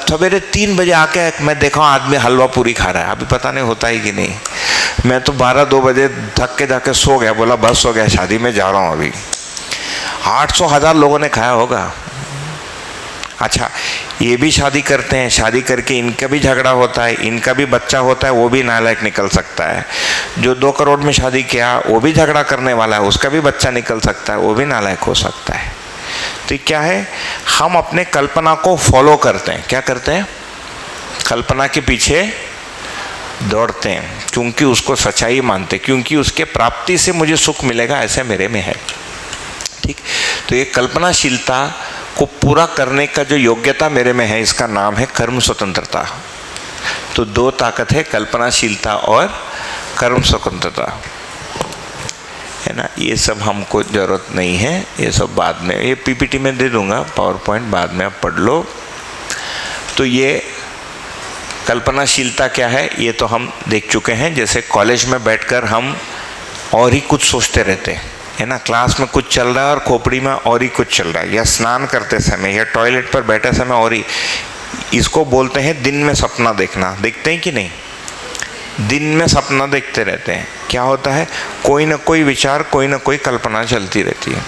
सवेरे 3 बजे आके मैं देखा आदमी हलवा पूरी खा रहा है। अभी पता नहीं होता ही कि नहीं। मैं तो 12-2 बजे थक के जाके सो गया, बोला बस हो गया, शादी में जा रहा हूँ अभी। 800-1000 लोगों ने खाया होगा। अच्छा, ये भी शादी करते हैं, शादी करके इनका भी झगड़ा होता है, इनका भी बच्चा होता है, वो भी नालायक निकल सकता है। जो 2 करोड़ में शादी किया वो भी झगड़ा करने वाला है, उसका भी बच्चा निकल सकता है, वो भी नालायक हो सकता है। तो क्या है, हम अपने कल्पना को फॉलो करते हैं। क्या करते हैं, कल्पना के पीछे दौड़ते हैं, क्योंकि उसको सच्चाई मानते, क्योंकि उसके प्राप्ति से मुझे सुख मिलेगा, ऐसे मेरे में है, ठीक। तो ये कल्पनाशीलता को पूरा करने का जो योग्यता मेरे में है, इसका नाम है कर्म स्वतंत्रता। तो 2 ताकत है, कल्पनाशीलता और कर्म स्वतंत्रता, है ना। ये सब हमको ज़रूरत नहीं है, ये सब बाद में, ये पीपीटी में दे दूंगा, पावर पॉइंट बाद में आप पढ़ लो। तो ये कल्पनाशीलता क्या है, ये तो हम देख चुके हैं। जैसे कॉलेज में बैठकर हम और ही कुछ सोचते रहते हैं, है ना। क्लास में कुछ चल रहा है और खोपड़ी में और ही कुछ चल रहा है, या स्नान करते समय या टॉयलेट पर बैठे समय और ही। इसको बोलते हैं दिन में सपना देखना। देखते हैं कि नहीं? दिन में सपना देखते रहते हैं। क्या होता है, कोई ना कोई विचार, कोई ना कोई कल्पना चलती रहती है।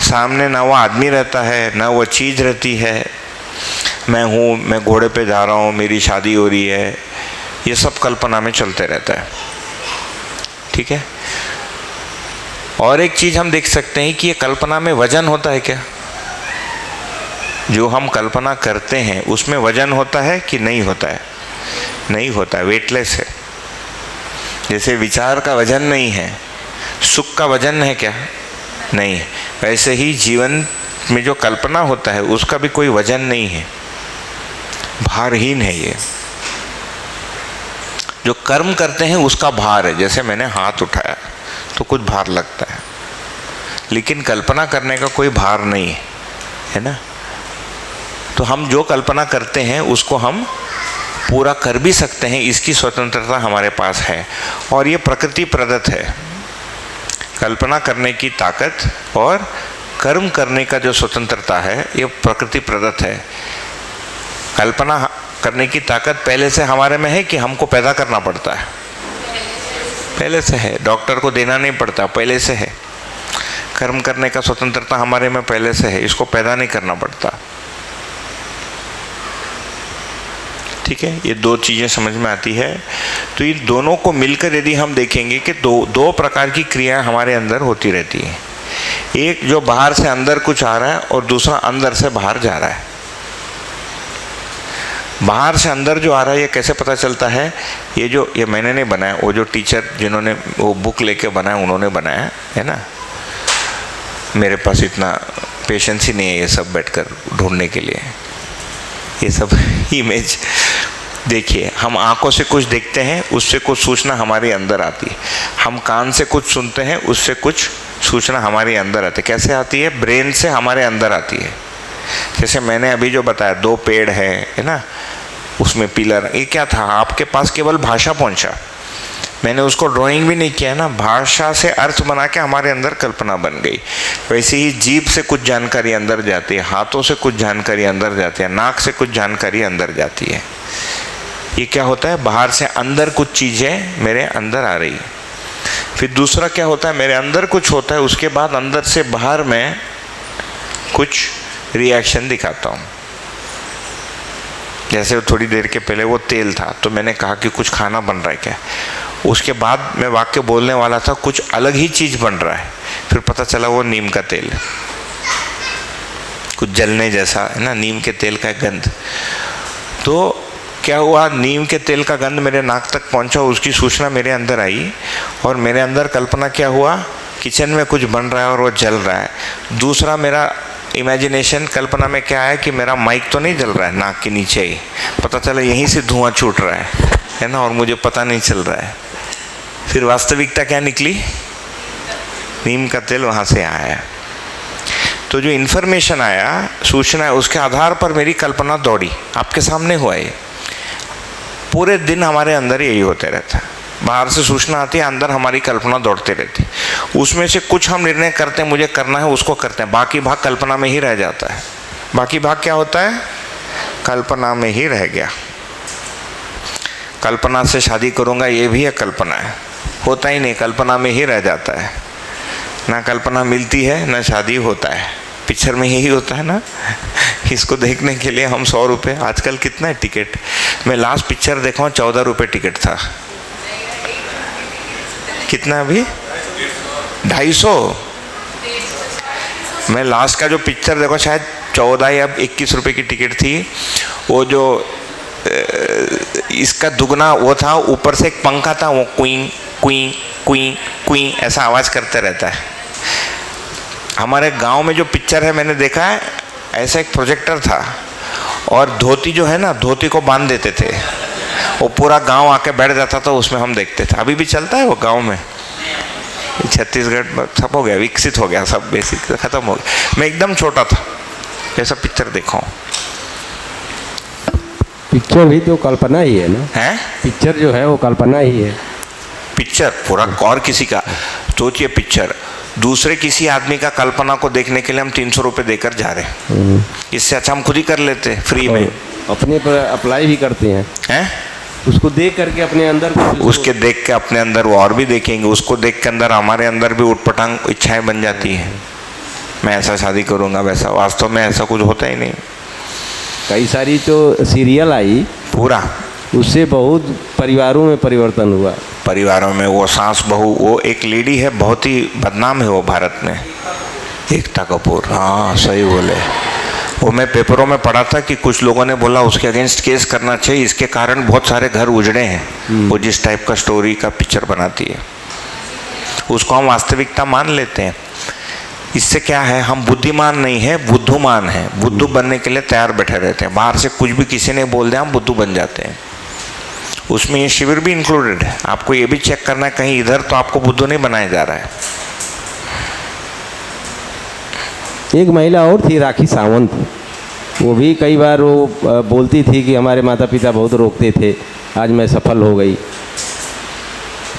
सामने ना वो आदमी रहता है, ना वो चीज़ रहती है। मैं हूँ, मैं घोड़े पे जा रहा हूँ, मेरी शादी हो रही है, ये सब कल्पना में चलते रहता है। ठीक है। और एक चीज़ हम देख सकते हैं कि ये कल्पना में वजन होता है क्या? जो हम कल्पना करते हैं उसमें वजन होता है कि नहीं होता है? नहीं होता है, वेटलेस है। जैसे विचार का वजन नहीं है, सुख का वजन है क्या? नहीं। वैसे ही जीवन में जो कल्पना होता है उसका भी कोई वजन नहीं है, भारहीन है ये। जो कर्म करते हैं उसका भार है। जैसे मैंने हाथ उठाया तो कुछ भार लगता है, लेकिन कल्पना करने का कोई भार नहीं है, है ना? तो हम जो कल्पना करते हैं उसको हम पूरा कर भी सकते हैं, इसकी स्वतंत्रता हमारे पास है। और ये प्रकृति प्रदत्त है। कल्पना करने की ताकत और कर्म करने का जो स्वतंत्रता है ये प्रकृति प्रदत्त है। कल्पना करने की ताकत पहले से हमारे में है कि हमको पैदा करना पड़ता है? पहले से है, डॉक्टर को देना नहीं पड़ता, पहले से है। कर्म करने का स्वतंत्रता हमारे में पहले से है, इसको पैदा नहीं करना पड़ता। ठीक है, ये दो चीज़ें समझ में आती है। तो इन दोनों को मिलकर यदि हम देखेंगे कि दो प्रकार की क्रियाएं हमारे अंदर होती रहती हैं। एक जो बाहर से अंदर कुछ आ रहा है और दूसरा अंदर से बाहर जा रहा है। बाहर से अंदर जो आ रहा है ये कैसे पता चलता है? ये मैंने नहीं बनाया, वो जो टीचर जिन्होंने वो बुक लेके बनाया उन्होंने बनाया है ना। मेरे पास इतना पेशेंस ही नहीं है ये सब बैठकर ढूंढने के लिए। ये सब इमेज देखिए, हम आंखों से कुछ देखते हैं, उससे कुछ सूचना हमारे अंदर आती है। हम कान से कुछ सुनते हैं, उससे कुछ सूचना हमारे अंदर आती है। कैसे आती है? ब्रेन से हमारे अंदर आती है। जैसे मैंने अभी जो बताया, दो पेड़ है ना, उसमें पिलर, ये क्या था? आपके पास केवल भाषा पहुंचा, मैंने उसको ड्राइंग भी नहीं किया ना, भाषा से अर्थ बना के हमारे अंदर कल्पना बन गई। वैसे ही जीभ से कुछ जानकारी अंदर जाती है, हाथों से कुछ जानकारी अंदर जाती है, नाक से कुछ जानकारी अंदर जाती है। ये क्या होता है? बाहर से अंदर कुछ चीज़ें मेरे अंदर आ रही है। फिर दूसरा क्या होता है? मेरे अंदर कुछ होता है, उसके बाद अंदर से बाहर मैं कुछ रिएक्शन दिखाता हूँ। जैसे थोड़ी देर के पहले वो तेल था, तो मैंने कहा कि कुछ खाना बन रहा है क्या? उसके बाद मैं वाक्य बोलने वाला था, कुछ अलग ही चीज़ बन रहा है, फिर पता चला वो नीम का तेल है, कुछ जलने जैसा है ना, नीम के तेल का गंध। तो क्या हुआ? नीम के तेल का गंध मेरे नाक तक पहुंचा, उसकी सूचना मेरे अंदर आई, और मेरे अंदर कल्पना क्या हुआ? किचन में कुछ बन रहा है और वो जल रहा है। दूसरा मेरा इमेजिनेशन, कल्पना में क्या है कि मेरा माइक तो नहीं जल रहा है नाक के नीचे ही, पता चला यहीं से धुआं छूट रहा है ना, और मुझे पता नहीं चल रहा है। फिर वास्तविकता क्या निकली? नीम का तेल वहाँ से आया। तो जो इन्फॉर्मेशन आया, सूचना है, उसके आधार पर मेरी कल्पना दौड़ी। आपके सामने हुआ ये। पूरे दिन हमारे अंदर यही होते रहता है। बाहर से सूचना आती है, अंदर हमारी कल्पना दौड़ते रहती है। उसमें से कुछ हम निर्णय करते हैं, मुझे करना है, उसको करते हैं, बाकी भाग कल्पना में ही रह जाता है। बाकी भाग क्या होता है? कल्पना में ही रह गया। कल्पना से शादी करूँगा, ये भी एक कल्पना है, होता ही नहीं, कल्पना में ही रह जाता है। ना कल्पना मिलती है, ना शादी होता है। पिक्चर में यही होता है ना। इसको देखने के लिए हम 100 रुपये, आजकल कितना है टिकट? मैं लास्ट पिक्चर देखा हूँ 14 रुपये टिकट था। कितना अभी? 250। मैं लास्ट का जो पिक्चर देखा शायद 14 या 21 रुपये की टिकट थी। वो जो इसका दुगना वो था, ऊपर से एक पंखा था, वो क्वीं क्वीं क्वीं क्वीं ऐसा आवाज़ करते रहता है। हमारे गांव में जो पिक्चर है मैंने देखा है, ऐसा एक प्रोजेक्टर था, और धोती जो है ना, धोती को बांध देते थे, वो पूरा गांव आके बैठ जाता था, उसमें हम देखते थे। अभी भी चलता है वो गांव में। छत्तीसगढ़ में सब हो गया, विकसित हो गया, सब बेसिक खत्म हो गया। मैं एकदम छोटा था, ऐसा पिक्चर देखा हूँ। पिक्चर भी तो कल्पना ही है ना? है पिक्चर जो है वो कल्पना ही है। पिक्चर पूरा और किसी का सोचिए, पिक्चर दूसरे किसी आदमी का कल्पना को देखने के लिए हम 300 रुपये देकर जा रहे हैं। इससे अच्छा हम खुद ही कर लेते फ्री में। अपने पर अप्लाई भी करते हैं। उसको देख करके अपने अंदर उसके देख के अपने अंदर वो और भी देखेंगे, उसको देख के अंदर हमारे अंदर भी उटपटांग इच्छाएं बन जाती है, मैं ऐसा शादी करूंगा वैसा। वास्तव में ऐसा कुछ होता ही नहीं। कई सारी तो सीरियल आई, पूरा उससे बहुत परिवारों में परिवर्तन हुआ। परिवारों में वो सास बहू, वो एक लेडी है बहुत ही बदनाम है वो भारत में, एकता कपूर। हाँ सही बोले। वो मैं पेपरों में पढ़ा था कि कुछ लोगों ने बोला उसके अगेंस्ट केस करना चाहिए, इसके कारण बहुत सारे घर उजड़े हैं। वो जिस टाइप का स्टोरी का पिक्चर बनाती है उसको हम वास्तविकता मान लेते हैं। इससे क्या है, हम बुद्धिमान नहीं है, बुद्धुमान है। बुद्धू बनने के लिए तैयार बैठे रहते हैं, बाहर से कुछ भी किसी ने बोल दिया हम बुद्धू बन जाते हैं। उसमें ये शिविर भी इंक्लूडेड है। आपको ये भी चेक करना है कहीं इधर तो आपको बुद्धू नहीं बनाया जा रहा है। एक महिला और थी, राखी सावंत, वो भी कई बार वो बोलती थी कि हमारे माता पिता बहुत रोकते थे, आज मैं सफल हो गई।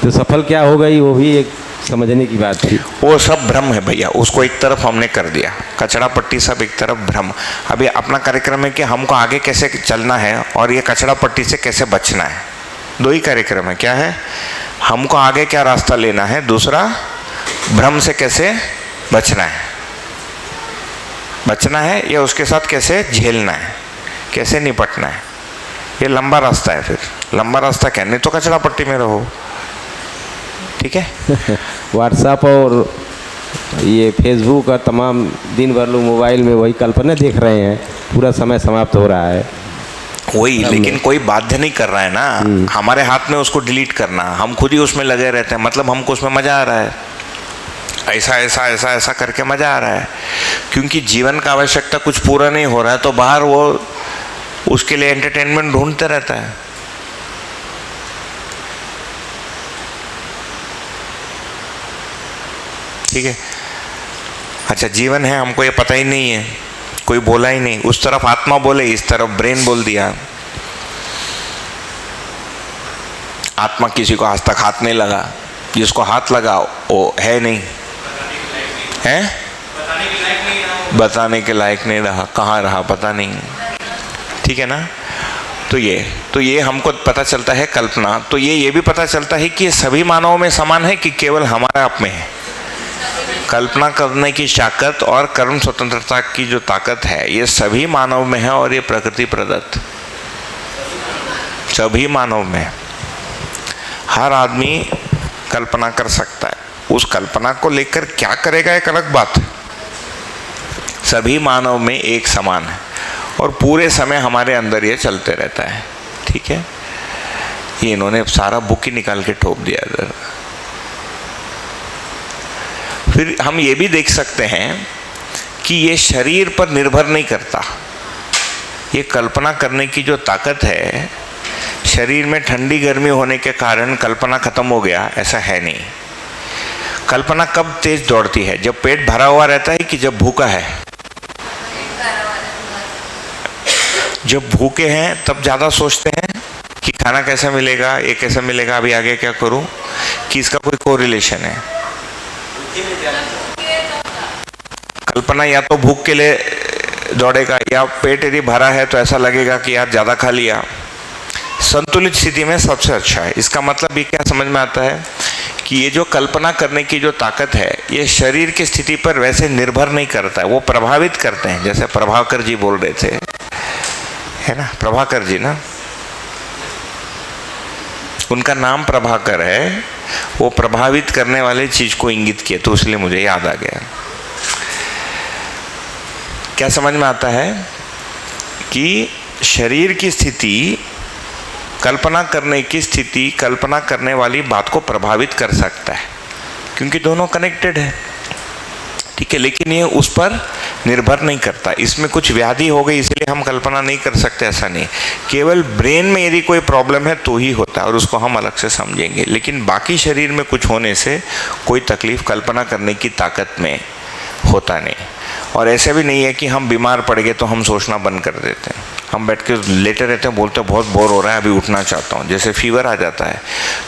तो सफल क्या हो गई वो भी एक समझने की बात थी। वो सब भ्रम है भैया, उसको एक तरफ हमने कर दिया, कचड़ा पट्टी सब एक तरफ भ्रम। अभी अपना कार्यक्रम है कि हमको आगे कैसे चलना है और ये कचड़ा पट्टी से कैसे बचना है। दो ही कार्यक्रम है। क्या है, हमको आगे क्या रास्ता लेना है, दूसरा भ्रम से कैसे बचना है। बचना है या उसके साथ कैसे झेलना है, कैसे निपटना है, ये लंबा रास्ता है। फिर लंबा रास्ता क्या, नहीं तो कचड़ा पट्टी में रहो। ठीक है। व्हाट्सएप और ये फेसबुक और तमाम दिन भर लोग मोबाइल में वही कल्पना देख रहे हैं, पूरा समय समाप्त हो रहा है वही। लेकिन कोई बाध्य नहीं कर रहा है ना, हमारे हाथ में उसको डिलीट करना, हम खुद ही उसमें लगे रहते हैं। मतलब हमको उसमें मजा आ रहा है, ऐसा ऐसा ऐसा ऐसा करके मजा आ रहा है। क्योंकि जीवन का आवश्यकता कुछ पूरा नहीं हो रहा है तो बाहर वो उसके लिए एंटरटेनमेंट ढूंढते रहता है। ठीक है। अच्छा, जीवन है, हमको ये पता ही नहीं है, कोई बोला ही नहीं। उस तरफ आत्मा बोले, इस तरफ ब्रेन बोल दिया। आत्मा किसी को आज तक हाथ नहीं लगा, जिसको हाथ लगा वो है नहीं है, बताने के लायक नहीं रहा, कहाँ रहा पता नहीं। ठीक है ना। तो ये हमको पता चलता है कल्पना। तो ये भी पता चलता है कि ये सभी मानवों में समान है कि केवल हमारे आप में है। कल्पना करने की ताकत और कर्म स्वतंत्रता की जो ताकत है ये सभी मानव में है, और ये प्रकृति प्रदत्त सभी मानव में। हर आदमी कल्पना कर सकता है, उस कल्पना को लेकर क्या करेगा एक अलग बात है। सभी मानव में एक समान है और पूरे समय हमारे अंदर ये चलते रहता है। ठीक है। ये इन्होंने सारा बुक ही निकाल के ठोक दिया इधर। फिर हम ये भी देख सकते हैं कि ये शरीर पर निर्भर नहीं करता। ये कल्पना करने की जो ताकत है, शरीर में ठंडी गर्मी होने के कारण कल्पना खत्म हो गया, ऐसा है नहीं। कल्पना कब तेज दौड़ती है, जब पेट भरा हुआ रहता है कि जब भूखा है। जब भूखे हैं तब ज़्यादा सोचते हैं कि खाना कैसा मिलेगा, ये कैसा मिलेगा, अभी आगे क्या करूं, कि इसका कोई कोरिलेशन है। कल्पना या तो भूख के लिए दौड़ेगा या पेट यदि भरा है तो ऐसा लगेगा कि यार ज़्यादा खा लिया। संतुलित स्थिति में सबसे अच्छा है। इसका मतलब ये क्या समझ में आता है कि ये जो कल्पना करने की जो ताकत है ये शरीर की स्थिति पर वैसे निर्भर नहीं करता है, वो प्रभावित करते हैं। जैसे प्रभाकर जी बोल रहे थे, है ना, प्रभाकर जी ना, उनका नाम प्रभाकर है, वो प्रभावित करने वाले चीज को इंगित किए, तो इसलिए मुझे याद आ गया। क्या समझ में आता है कि शरीर की स्थिति, कल्पना करने की स्थिति, कल्पना करने वाली बात को प्रभावित कर सकता है, क्योंकि दोनों कनेक्टेड है। ठीक है। लेकिन ये उस पर निर्भर नहीं करता। इसमें कुछ व्याधि हो गई इसलिए हम कल्पना नहीं कर सकते, ऐसा नहीं। केवल ब्रेन में यदि कोई प्रॉब्लम है तो ही होता है और उसको हम अलग से समझेंगे। लेकिन बाकी शरीर में कुछ होने से कोई तकलीफ कल्पना करने की ताकत में होता नहीं। और ऐसा भी नहीं है कि हम बीमार पड़ गए तो हम सोचना बंद कर देते हैं। हम बैठ के लेटे रहते हैं, बोलते हैं बहुत बोर हो रहा है, अभी उठना चाहता हूँ। जैसे फीवर आ जाता है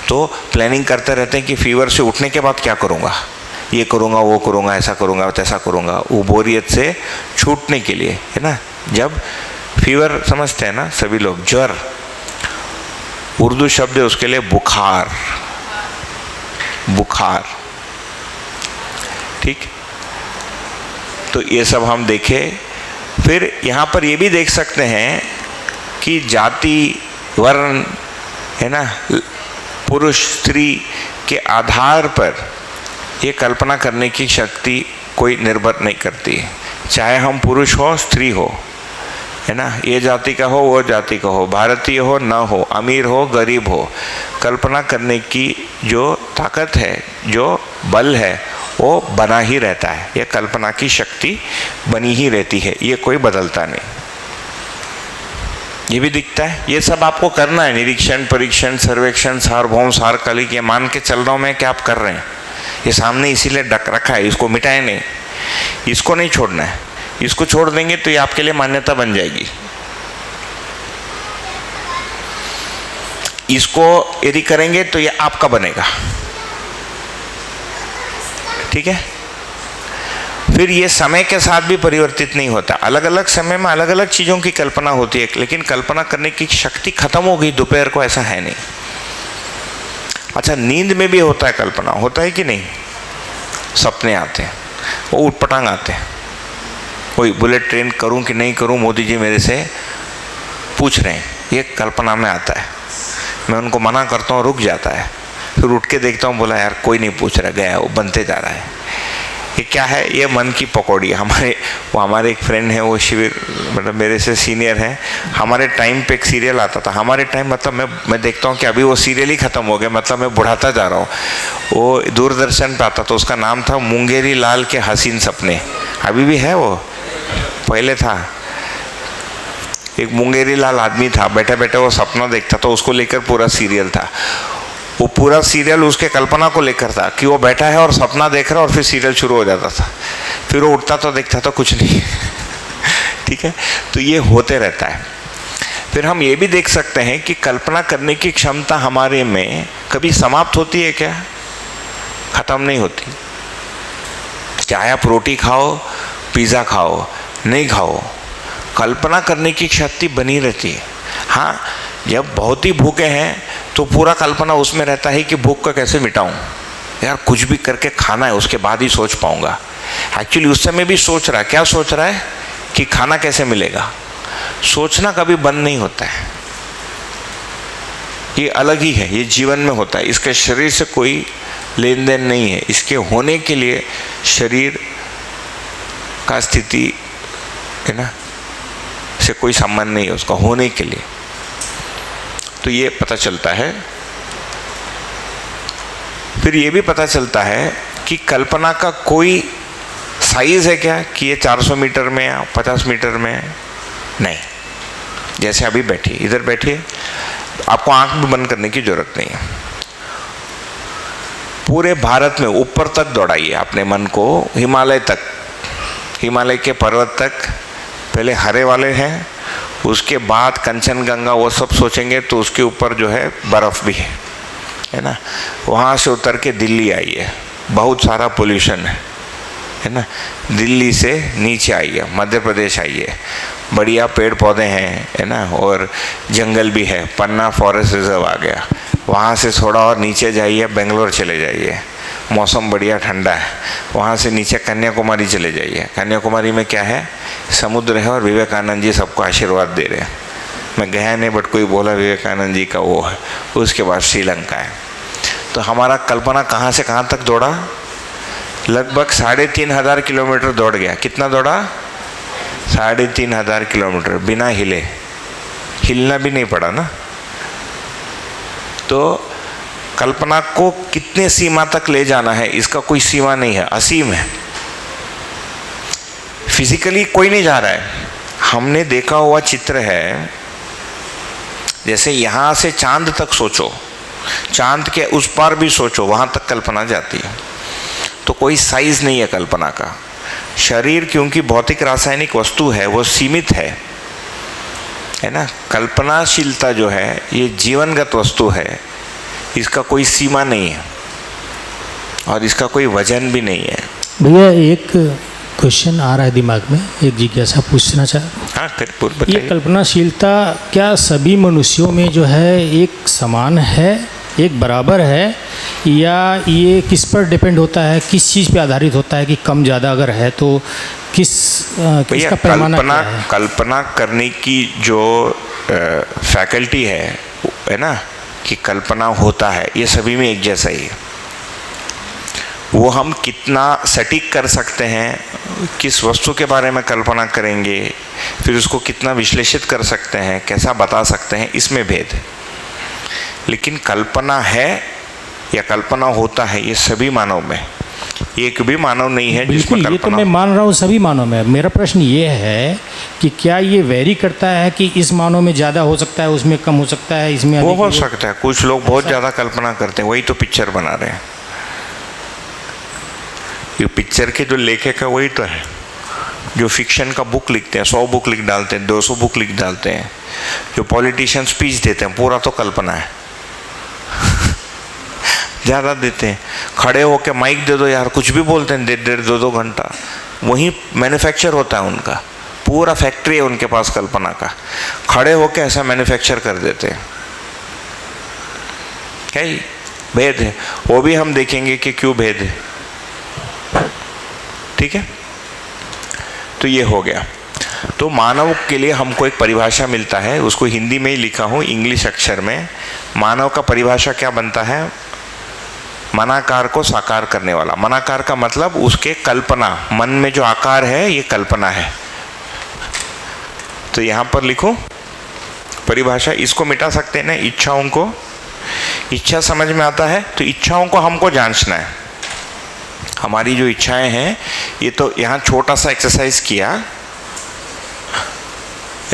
तो प्लानिंग करते रहते हैं कि फीवर से उठने के बाद क्या करूँगा, ये करूँगा, वो करूँगा, ऐसा करूँगा, वैसा करूँगा, वो बोरियत से छूटने के लिए, है ना। जब फीवर समझते हैं ना सभी लोग, ज्वर, उर्दू शब्द है उसके लिए बुखार, बुखार। ठीक, तो ये सब हम देखें। फिर यहाँ पर ये भी देख सकते हैं कि जाति, वर्ण, है ना, पुरुष स्त्री के आधार पर ये कल्पना करने की शक्ति कोई निर्भर नहीं करती, चाहे हम पुरुष हो स्त्री हो, है ना, ये जाति का हो वो जाति का हो, भारतीय हो न हो, अमीर हो गरीब हो, कल्पना करने की जो ताकत है, जो बल है, वो बना ही रहता है। ये कल्पना की शक्ति बनी ही रहती है, ये कोई बदलता नहीं। ये भी दिखता है, ये सब आपको करना है, निरीक्षण, परीक्षण, सर्वेक्षण, सार्वभौम, सार्वकालिक, ये मान के चल रहा हूँ मैं कि आप कर रहे हैं। ये सामने इसीलिए ढक रखा है, इसको मिटाए नहीं, इसको नहीं छोड़ना है। इसको छोड़ देंगे तो ये आपके लिए मान्यता बन जाएगी। इसको यदि करेंगे तो ये आपका बनेगा। ठीक है, फिर ये समय के साथ भी परिवर्तित नहीं होता। अलग अलग समय में अलग अलग चीज़ों की कल्पना होती है, लेकिन कल्पना करने की शक्ति खत्म हो गई दोपहर को, ऐसा है नहीं। अच्छा, नींद में भी होता है कल्पना, होता है कि नहीं? सपने आते हैं, वो उठपटांग आते हैं। कोई बुलेट ट्रेन करूं कि नहीं करूं, मोदी जी मेरे से पूछ रहे हैं, ये कल्पना में आता है। मैं उनको मना करता हूँ, रुक जाता है, फिर उठ के देखता हूँ, बोला यार कोई नहीं पूछ रहा, गया, वो बनते जा रहा है। ये क्या है? ये मन की पकौड़ी। हमारे एक फ्रेंड है, वो शिविर, मतलब मेरे से सीनियर हैं। हमारे टाइम पे एक सीरियल आता था, हमारे टाइम मतलब मैं देखता हूँ कि अभी वो सीरियल ही ख़त्म हो गया, मतलब मैं बुढ़ाता जा रहा हूँ। वो दूरदर्शन पे आता था, उसका नाम था मुंगेरी लाल के हसीन सपने। अभी भी है वो, पहले था। एक मुंगेरी लाल आदमी था, बैठे बैठे वो सपना देखता था, उसको लेकर पूरा सीरियल था। वो पूरा सीरियल उसके कल्पना को लेकर था कि वो बैठा है और सपना देख रहा है, और फिर सीरियल शुरू हो जाता था। फिर वो उठता तो देखता तो कुछ नहीं। ठीक है, तो ये होते रहता है। फिर हम ये भी देख सकते हैं कि कल्पना करने की क्षमता हमारे में कभी समाप्त होती है क्या? खत्म नहीं होती। चाहे आप रोटी खाओ, पिज़्ज़ा खाओ, नहीं खाओ, कल्पना करने की शक्ति बनी रहती है। हाँ, जब बहुत ही भूखे हैं तो पूरा कल्पना उसमें रहता है कि भूख का कैसे मिटाऊं, यार कुछ भी करके खाना है, उसके बाद ही सोच पाऊंगा। एक्चुअली उस समय भी सोच रहा है, क्या सोच रहा है? कि खाना कैसे मिलेगा। सोचना कभी बंद नहीं होता है, ये अलग ही है, ये जीवन में होता है। इसके शरीर से कोई लेन देन नहीं है। इसके होने के लिए शरीर का स्थिति, है ना, से कोई संबंध नहीं है उसका होने के लिए। तो ये पता चलता है। फिर ये भी पता चलता है कि कल्पना का कोई साइज है क्या, कि ये 400 मीटर में या 50 मीटर में? नहीं। जैसे अभी बैठिए, इधर बैठिए, आपको आंख भी बंद करने की जरूरत नहीं है। पूरे भारत में ऊपर तक दौड़ाइए अपने मन को, हिमालय तक, हिमालय के पर्वत तक। पहले हरे वाले हैं, उसके बाद कंचनजंगा, वो सब सोचेंगे तो उसके ऊपर जो है बर्फ़ भी है ना। वहाँ से उतर के दिल्ली आइए, बहुत सारा पोल्यूशन है ना। दिल्ली से नीचे आइए, मध्य प्रदेश आइए, बढ़िया पेड़ पौधे हैं, है ना, और जंगल भी है, पन्ना फॉरेस्ट रिजर्व आ गया। वहाँ से थोड़ा और नीचे जाइए, बेंगलोर चले जाइए, मौसम बढ़िया ठंडा है। वहाँ से नीचे कन्याकुमारी चले जाइए, कन्याकुमारी में क्या है? समुद्र है, और विवेकानंद जी सबको आशीर्वाद दे रहे हैं। मैं गया नहीं, बट कोई बोला विवेकानंद जी का वो है। उसके बाद श्रीलंका है। तो हमारा कल्पना कहाँ से कहाँ तक दौड़ा? लगभग 3500 किलोमीटर दौड़ गया। कितना दौड़ा? 3500 किलोमीटर, बिना हिले, हिलना भी नहीं पड़ा ना। तो कल्पना को कितने सीमा तक ले जाना है, इसका कोई सीमा नहीं है, असीम है। फिजिकली कोई नहीं जा रहा है। हमने देखा हुआ चित्र है, जैसे यहाँ से चांद तक सोचो, चांद के उस पार भी सोचो, वहाँ तक कल्पना जाती है। तो कोई साइज नहीं है कल्पना का। शरीर क्योंकि भौतिक रासायनिक वस्तु है, वो सीमित है ना। कल्पनाशीलता जो है ये जीवनगत वस्तु है, इसका कोई सीमा नहीं है और इसका कोई वजन भी नहीं है। भैया एक क्वेश्चन आ रहा है दिमाग में, एक जिज्ञासा पूछना चाह। हाँ पूर्व ये बताइए। कल्पनाशीलता क्या सभी मनुष्यों में जो है एक समान है, एक बराबर है, या ये किस पर डिपेंड होता है, किस चीज़ पे आधारित होता है कि कम ज़्यादा अगर है तो भैया किसका पैमाना क्या है? कल्पना करने की जो फैकल्टी है ना, कि कल्पना होता है, ये सभी में एक जैसा ही है। वो हम कितना सटीक कर सकते हैं, किस वस्तु के बारे में कल्पना करेंगे, फिर उसको कितना विश्लेषित कर सकते हैं, कैसा बता सकते हैं, इसमें भेद है। लेकिन कल्पना है या कल्पना होता है, ये सभी मानव में, एक भी मानव नहीं है जिसमें बिल्कुल, ये तो मैं मान रहा हूँ सभी मानव में। मेरा प्रश्न ये है कि क्या ये वेरी करता है कि इस मानव में ज़्यादा हो सकता है, उसमें कम हो सकता है, इसमें वो अधिक हो सकता है। कुछ लोग बहुत ज़्यादा कल्पना करते हैं, वही तो पिक्चर बना रहे हैं। ये पिक्चर के जो लेखक है वही तो है, जो फिक्शन का बुक लिखते हैं, 100 बुक लिख डालते हैं, 200 बुक लिख डालते हैं, जो पॉलिटिशियन स्पीच देते हैं, पूरा तो कल्पना है। ज़्यादा देते हैं, खड़े होकर माइक दे दो यार, कुछ भी बोलते हैं, 1.5-2 घंटा, वही मैन्युफैक्चर होता है उनका, पूरा फैक्ट्री है उनके पास कल्पना का, खड़े होकर ऐसा मैन्युफैक्चर कर देते हैं। क्या ही भेद है, वो भी हम देखेंगे कि क्यों भेद है। ठीक है, तो ये हो गया। तो मानव के लिए हमको एक परिभाषा मिलता है, उसको हिंदी में ही लिखा हूँ, इंग्लिश अक्षर में। मानव का परिभाषा क्या बनता है? मनाकार को साकार करने वाला। मनाकार का मतलब उसके कल्पना, मन में जो आकार है ये कल्पना है। तो यहाँ पर लिखो परिभाषा, इसको मिटा सकते हैं ना, इच्छाओं को। इच्छा समझ में आता है, तो इच्छाओं को हमको जांचना है। हमारी जो इच्छाएं हैं, ये तो यहाँ छोटा सा एक्सरसाइज किया।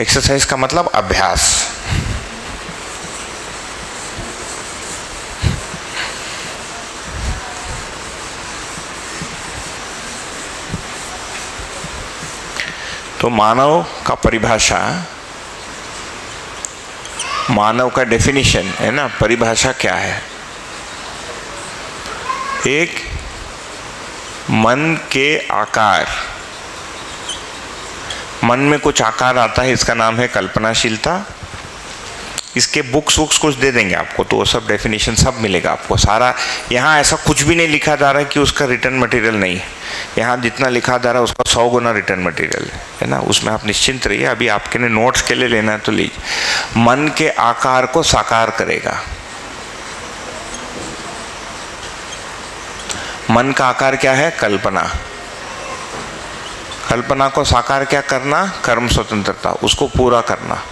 एक्सरसाइज का मतलब अभ्यास। तो मानव का परिभाषा, मानव का डेफिनेशन है ना, परिभाषा क्या है? एक मन के आकार, मन में कुछ आकार आता है, इसका नाम है कल्पनाशीलता। इसके बुक्स कुछ दे देंगे आपको, तो वो सब डेफिनेशन सब मिलेगा आपको सारा। यहाँ ऐसा कुछ भी नहीं लिखा जा रहा है कि उसका रिटर्न मटेरियल नहीं है। यहाँ जितना लिखा जा रहा है उसका 100 गुना रिटर्न मटेरियल है ना, उसमें आप निश्चिंत रहिए। अभी आपके ने नोट्स के लिए लेना है तो लीजिए। मन के आकार को साकार करेगा। मन का आकार क्या है? कल्पना। कल्पना को साकार क्या करना? कर्म स्वतंत्रता, उसको पूरा करना।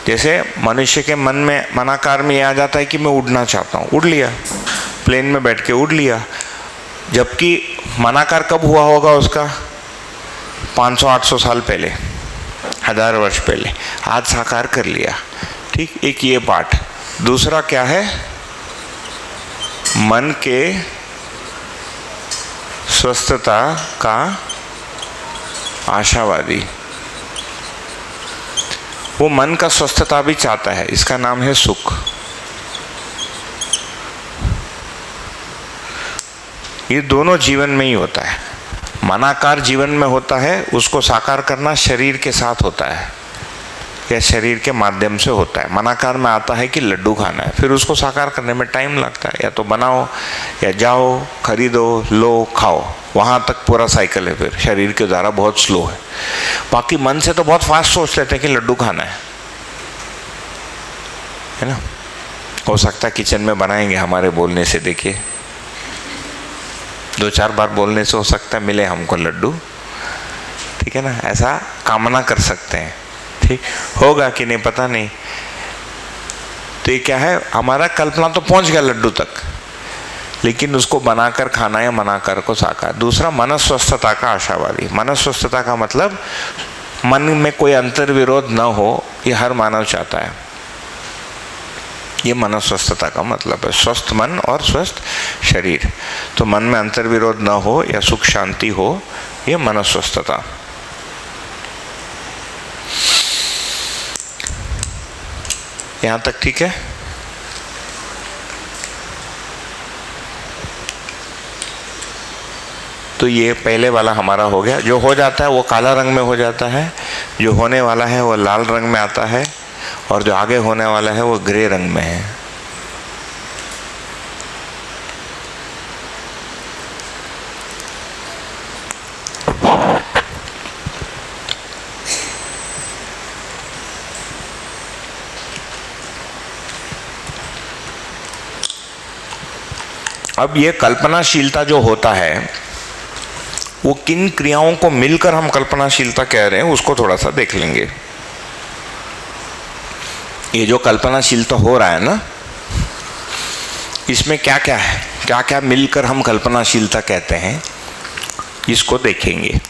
जैसे मनुष्य के मन में, मनाकार में यह आ जाता है कि मैं उड़ना चाहता हूँ, उड़ लिया, प्लेन में बैठ के उड़ लिया। जबकि मनाकार कब हुआ होगा उसका? 500-800 साल पहले, 1000 वर्ष पहले। आज साकार कर लिया। ठीक, एक ये पार्ट। दूसरा क्या है? मन के स्वस्थता का आशावादी। वो मन का स्वस्थता भी चाहता है, इसका नाम है सुख। ये दोनों जीवन में ही होता है। मनाकार जीवन में होता है, उसको साकार करना शरीर के साथ होता है या शरीर के माध्यम से होता है। मनाकार में आता है कि लड्डू खाना है, फिर उसको साकार करने में टाइम लगता है। या तो बनाओ, या जाओ, खरीदो, लो, खाओ, वहाँ तक पूरा साइकिल है। फिर शरीर के द्वारा बहुत स्लो है। बाकी मन से तो बहुत फास्ट सोच लेते हैं कि लड्डू खाना है ना। हो सकता है किचन में बनाएंगे हमारे बोलने से, देखिए 2-4 बार बोलने से हो सकता है मिले हमको लड्डू। ठीक है ना, ऐसा कामना कर सकते हैं। ठीक, होगा कि नहीं पता नहीं। तो ये क्या है? हमारा कल्पना तो पहुंच गया लड्डू तक, लेकिन उसको बनाकर खाना है, मनाकर को साकार। दूसरा मनस्वस्थता का आशावादी। मनस्वस्थता का मतलब मन में कोई अंतर विरोध न हो, ये हर मानव चाहता है। ये मनस्वस्थता का मतलब है, स्वस्थ मन और स्वस्थ शरीर। तो मन में अंतर विरोध न हो या सुख शांति हो, ये मनस्वस्थता। यहाँ तक ठीक है? तो ये पहले वाला हमारा हो गया। जो हो जाता है वो काला रंग में हो जाता है, जो होने वाला है वो लाल रंग में आता है, और जो आगे होने वाला है वो ग्रे रंग में है। अब ये कल्पनाशीलता जो होता है वो किन क्रियाओं को मिलकर हम कल्पनाशीलता कह रहे हैं उसको थोड़ा सा देख लेंगे। ये जो कल्पनाशीलता हो रहा है ना, इसमें क्या क्या है, क्या क्या मिलकर हम कल्पनाशीलता कहते हैं, इसको देखेंगे।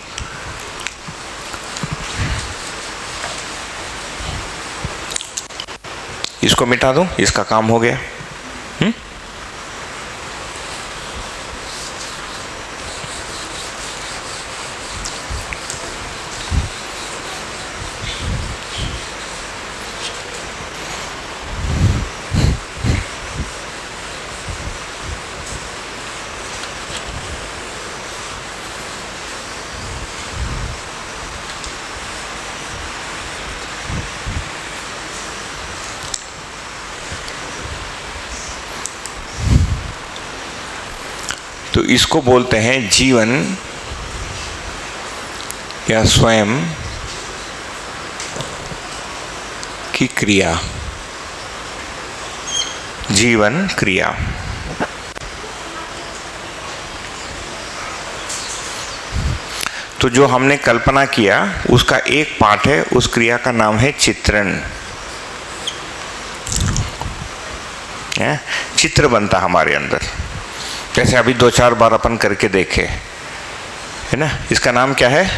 इसको मिटा दूं, इसका काम हो गया। तो इसको बोलते हैं जीवन या स्वयं की क्रिया, जीवन क्रिया। तो जो हमने कल्पना किया उसका एक पार्ट है, उस क्रिया का नाम है चित्रण। चित्र बनता हमारे अंदर, जैसे अभी 2-4 बार अपन करके देखे, है ना। इसका नाम क्या है?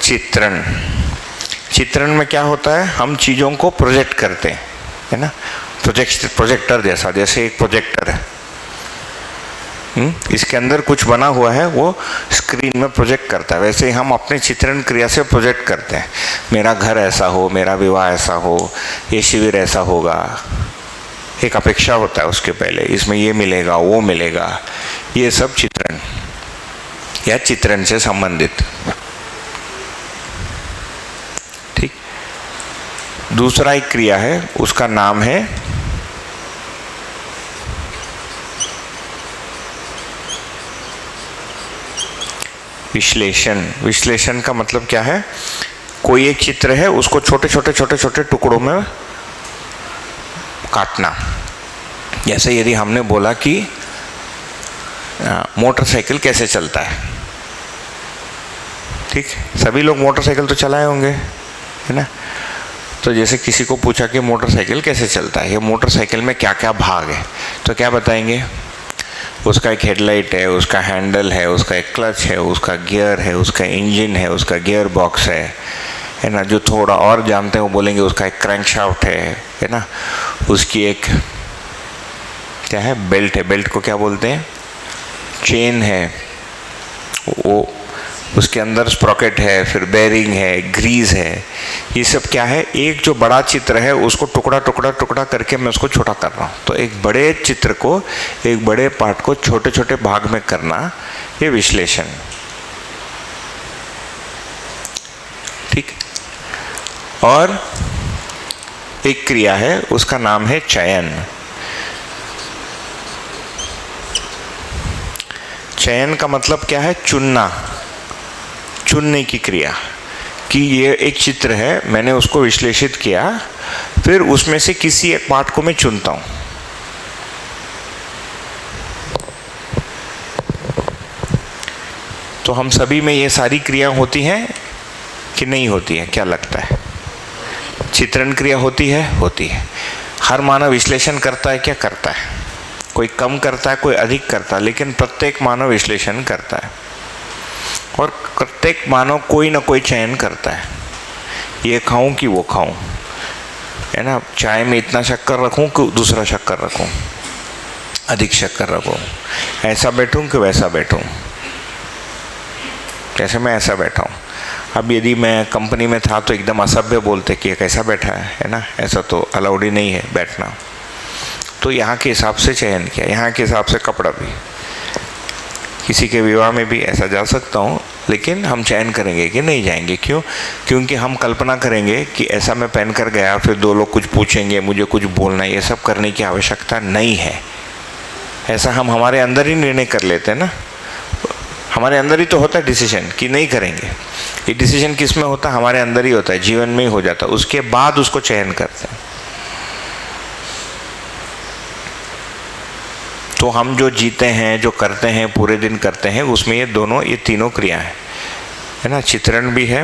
चित्रण। चित्रण में क्या होता है, हम चीज़ों को प्रोजेक्ट करते हैं, है ना। प्रोजेक्टर जैसा, जैसे एक प्रोजेक्टर है, इसके अंदर कुछ बना हुआ है, वो स्क्रीन में प्रोजेक्ट करता है। वैसे ही हम अपने चित्रण क्रिया से प्रोजेक्ट करते हैं। मेरा घर ऐसा हो, मेरा विवाह ऐसा हो, ये शिविर ऐसा होगा, एक अपेक्षा होता है उसके पहले, इसमें ये मिलेगा, वो मिलेगा। ये सब चित्रण या चित्रण से संबंधित। ठीक। दूसरा एक क्रिया है, उसका नाम है विश्लेषण। विश्लेषण का मतलब क्या है? कोई एक चित्र है, उसको छोटे छोटे टुकड़ों में काटना। जैसे यदि हमने बोला कि मोटरसाइकिल कैसे चलता है, ठीक, सभी लोग मोटरसाइकिल तो चलाए होंगे, है ना। तो जैसे किसी को पूछा कि मोटरसाइकिल कैसे चलता है, ये मोटरसाइकिल में क्या क्या भाग है, तो क्या बताएंगे? उसका एक हेडलाइट है, उसका हैंडल है, उसका एक क्लच है, उसका गियर है, उसका इंजन है, उसका गियर बॉक्स है ना। जो थोड़ा और जानते हैं वो बोलेंगे उसका एक क्रैंकशाफ्ट है ना। उसकी एक क्या है, बेल्ट है, बेल्ट को क्या बोलते हैं, चेन है, वो उसके अंदर स्प्रॉकेट है, फिर बेरिंग है, ग्रीज है। ये सब क्या है, एक जो बड़ा चित्र है उसको टुकड़ा करके मैं उसको छोटा कर रहा हूँ। तो एक बड़े चित्र को, एक बड़े पार्ट को छोटे छोटे भाग में करना, ये विश्लेषण। ठीक। और एक क्रिया है, उसका नाम है चयन। चयन का मतलब क्या है? चुनना, चुनने की क्रिया। कि ये एक चित्र है, मैंने उसको विश्लेषित किया, फिर उसमें से किसी एक पार्ट को मैं चुनता हूं। तो हम सभी में ये सारी क्रिया होती हैं कि नहीं होती है? क्या लगता है? चित्रण क्रिया होती है? होती है। हर मानव विश्लेषण करता है? क्या करता है? कोई कम करता है, कोई अधिक करता है, लेकिन प्रत्येक मानव विश्लेषण करता है। और प्रत्येक मानव कोई ना कोई चयन करता है, ये खाऊं कि वो खाऊं, है ना। चाय में इतना शक्कर रखूं कि दूसरा शक्कर रखूं, अधिक शक्कर रखूं, ऐसा बैठूं कि वैसा बैठूं, जैसे मैं ऐसा बैठा हूं। अब यदि मैं कंपनी में था तो एकदम असभ्य बोलते कि ये कैसा बैठा है ना, ऐसा तो अलाउड ही नहीं है बैठना। तो यहाँ के हिसाब से चयन किया, यहाँ के हिसाब से कपड़ा भी। किसी के विवाह में भी ऐसा जा सकता हूँ, लेकिन हम चयन करेंगे कि नहीं जाएंगे। क्यों? क्योंकि हम कल्पना करेंगे कि ऐसा मैं पहन कर गया, फिर 2 लोग कुछ पूछेंगे, मुझे कुछ बोलना, ये सब करने की आवश्यकता नहीं है। ऐसा हम हमारे अंदर ही निर्णय कर लेते हैं ना, हमारे अंदर ही तो होता है डिसीजन कि नहीं करेंगे। ये डिसीजन किस में होता है? हमारे अंदर ही होता है, जीवन में ही हो जाता है, उसके बाद उसको चयन करते हैं। तो हम जो जीते हैं, जो करते हैं, पूरे दिन करते हैं, उसमें ये तीनों क्रिया है ना। चित्रण भी है,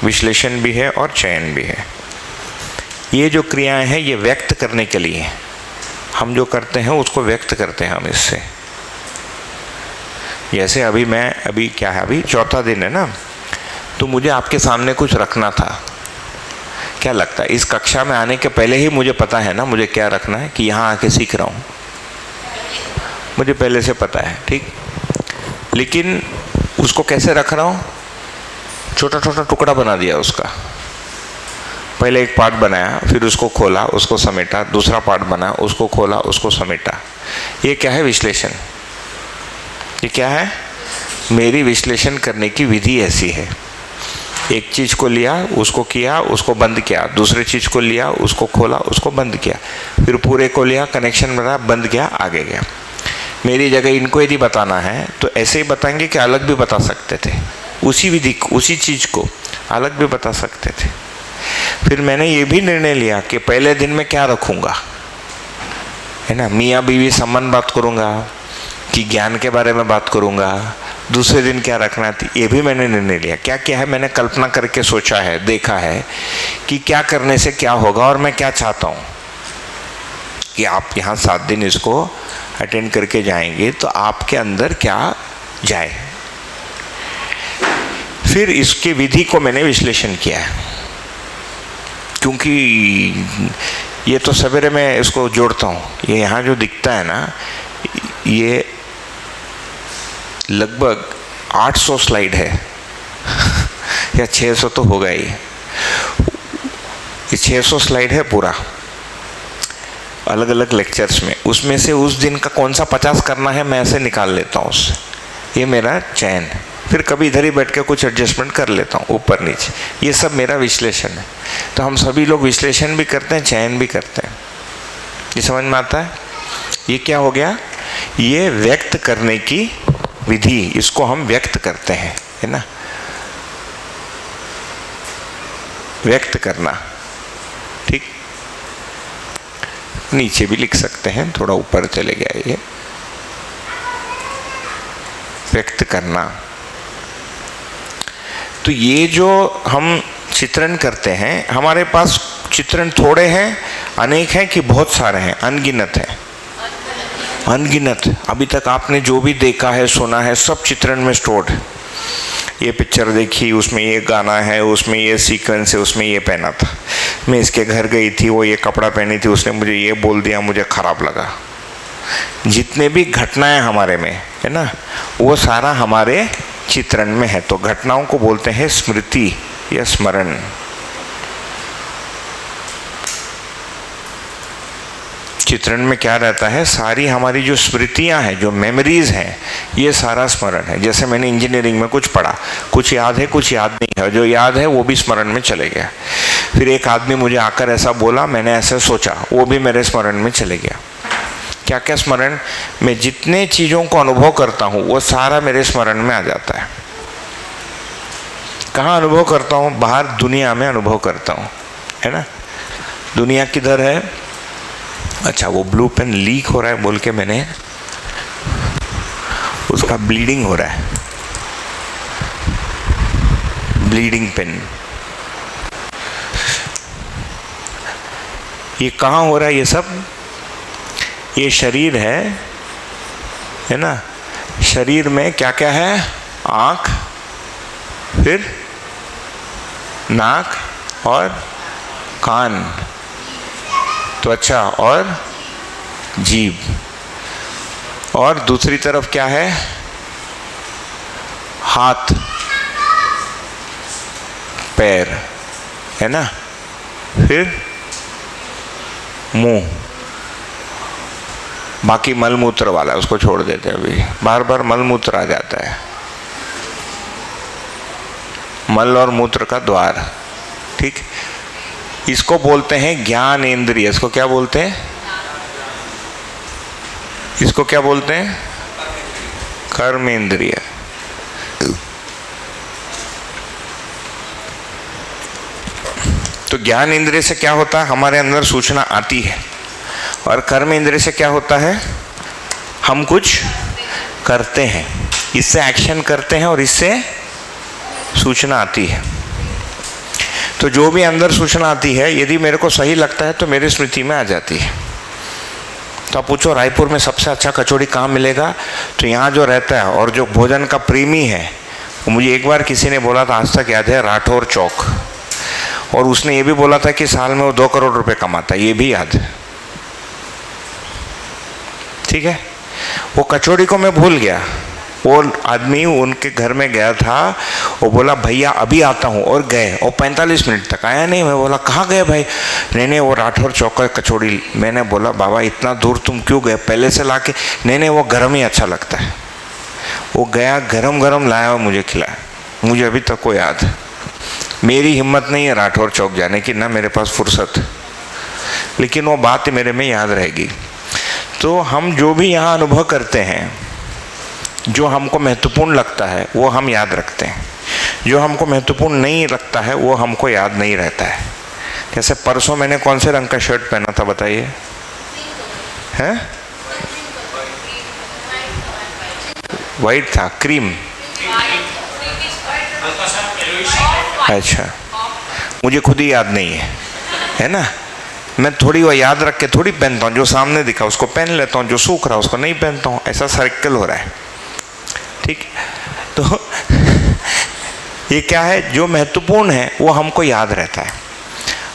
विश्लेषण भी है और चयन भी है। ये जो क्रियाएं हैं ये व्यक्त करने के लिए, हम जो करते हैं उसको व्यक्त करते हैं हम इससे। जैसे अभी क्या है, अभी चौथा दिन है ना, तो मुझे आपके सामने कुछ रखना था। क्या लगता है इस कक्षा में आने के पहले ही मुझे पता है ना मुझे क्या रखना है, कि यहाँ आके सीख रहा हूँ, मुझे पहले से पता है, ठीक। लेकिन उसको कैसे रख रहा हूँ? छोटा छोटा टुकड़ा बना दिया उसका। पहले एक पार्ट बनाया, फिर उसको खोला, उसको समेटा, दूसरा पार्ट बनाया, उसको खोला, उसको समेटा। ये क्या है? विश्लेषण। ये क्या है? मेरी विश्लेषण करने की विधि ऐसी है। एक चीज़ को लिया, उसको किया, उसको बंद किया, दूसरे चीज़ को लिया, उसको खोला, उसको बंद किया, फिर पूरे को लिया, कनेक्शन बनाया, बंद किया, आगे गया। मेरी जगह इनको यदि बताना है तो ऐसे ही बताएंगे कि अलग भी बता सकते थे, उसी विधि को, उसी चीज़ को अलग भी बता सकते थे। फिर मैंने ये भी निर्णय लिया कि पहले दिन में क्या रखूँगा, है ना। मियाँ बीवी संबंध बात करूँगा कि ज्ञान के बारे में बात करूँगा, दूसरे दिन क्या रखना थी, ये भी मैंने निर्णय लिया। क्या क्या है? मैंने कल्पना करके सोचा है, देखा है कि क्या करने से क्या होगा और मैं क्या चाहता हूँ कि आप यहाँ 7 दिन इसको अटेंड करके जाएंगे तो आपके अंदर क्या जाए। फिर इसके विधि को मैंने विश्लेषण किया है, क्योंकि ये तो सवेरे मैं इसको जोड़ता हूँ। ये यहाँ जो दिखता है ना, ये लगभग 800 स्लाइड है या 600 तो होगा ही। ये 600 स्लाइड है पूरा, अलग अलग लेक्चर्स में। उसमें से उस दिन का कौन सा 50 करना है मैं ऐसे निकाल लेता हूँ उससे। ये मेरा चयन है। फिर कभी इधर ही बैठ के कुछ एडजस्टमेंट कर लेता हूँ ऊपर नीचे। ये सब मेरा विश्लेषण है। तो हम सभी लोग विश्लेषण भी करते हैं, चयन भी करते हैं। ये समझ में आता है? ये क्या हो गया? ये व्यक्त करने की विधि, इसको हम व्यक्त करते हैं, है ना। व्यक्त करना, ठीक। नीचे भी लिख सकते हैं, थोड़ा ऊपर चले गया ये। व्यक्त करना। तो ये जो हम चित्रण करते हैं, हमारे पास चित्रण थोड़े हैं, अनेक हैं कि बहुत सारे हैं? अनगिनत है, अनगिनत। अभी तक आपने जो भी देखा है, सुना है, सब चित्रण में स्टोर्ड। ये पिक्चर देखी, उसमें ये गाना है, उसमें ये सीक्वेंस है, उसमें ये पहना था, मैं इसके घर गई थी, वो ये कपड़ा पहनी थी, उसने मुझे ये बोल दिया, मुझे खराब लगा। जितने भी घटनाएं हमारे में है ना, वो सारा हमारे चित्रण में है। तो घटनाओं को बोलते हैं स्मृति या स्मरण। चित्रण में क्या रहता है? सारी हमारी जो स्मृतियां हैं, जो मेमोरीज हैं, ये सारा स्मरण है। जैसे मैंने इंजीनियरिंग में कुछ पढ़ा, कुछ याद है, कुछ याद नहीं है। जो याद है वो भी स्मरण में चले गया। फिर एक आदमी मुझे आकर ऐसा बोला, मैंने ऐसे सोचा, वो भी मेरे स्मरण में चले गया। क्या क्या स्मरण? मैं जितने चीज़ों को अनुभव करता हूँ वो सारा मेरे स्मरण में आ जाता है। कहाँ अनुभव करता हूँ? बाहर दुनिया में अनुभव करता हूँ, है ना। दुनिया किधर है? अच्छा, वो ब्लू पेन लीक हो रहा है बोल के मैंने उसका ब्लीडिंग हो रहा है, ब्लीडिंग पेन। ये कहाँ हो रहा है? ये सब ये शरीर है ना। शरीर में क्या क्या है? आँख, फिर नाक और कान, त्वचा और जीभ, और दूसरी तरफ क्या है? हाथ, पैर, है ना। फिर मुंह, बाकी मल मूत्र वाला है उसको छोड़ देते हैं। अभी बार बार मल मूत्र आ जाता है, मल और मूत्र का द्वार, ठीक। इसको बोलते हैं ज्ञान इंद्रिय। इसको क्या बोलते हैं? इसको क्या बोलते हैं? कर्म इंद्रिय। तो ज्ञान इंद्रिय से क्या होता है? हमारे अंदर सूचना आती है। और कर्म इंद्रिय से क्या होता है? हम कुछ करते हैं, इससे एक्शन करते हैं और इससे सूचना आती है। तो जो भी अंदर सूचना आती है, यदि मेरे को सही लगता है तो मेरी स्मृति में आ जाती है। तो आप पूछो रायपुर में सबसे अच्छा कचौड़ी कहाँ मिलेगा? तो यहाँ जो रहता है और जो भोजन का प्रेमी है, मुझे एक बार किसी ने बोला था, आज तक याद है, राठौर चौक। और उसने ये भी बोला था कि साल में वो 2 करोड़ रुपए कमाता है, ये भी याद है, ठीक है। वो कचौड़ी को मैं भूल गया। वो आदमी उनके घर में गया था, वो बोला भैया अभी आता हूँ, और गए, और 45 मिनट तक आया नहीं। मैं बोला कहाँ गए भाई? नहीं वो राठौर चौक का कचौड़ी। मैंने बोला बाबा इतना दूर तुम क्यों गए? पहले से ला के? नहीं वो गर्म ही अच्छा लगता है। वो गया, गरम गरम लाया और मुझे खिलाया। मुझे अभी तक वो याद है। मेरी हिम्मत नहीं है राठौर चौक जाने की, ना मेरे पास फुर्सत, लेकिन वो बात मेरे में याद रहेगी। तो हम जो भी यहाँ अनुभव करते हैं, जो हमको महत्वपूर्ण लगता है वो हम याद रखते हैं, जो हमको महत्वपूर्ण नहीं लगता है वो हमको याद नहीं रहता है। जैसे परसों मैंने कौन से रंग का शर्ट पहना था बताइए? हैं? वाइट था, क्रीम। अच्छा, मुझे खुद ही याद नहीं है ना। मैं थोड़ी वो याद रख के थोड़ी पहनता हूँ, जो सामने दिखा उसको पहन लेता हूँ, जो सूख रहा उसको नहीं पहनता हूँ। ऐसा सर्कल हो रहा है, ठीक। तो ये क्या है? जो महत्वपूर्ण है वो हमको याद रहता है।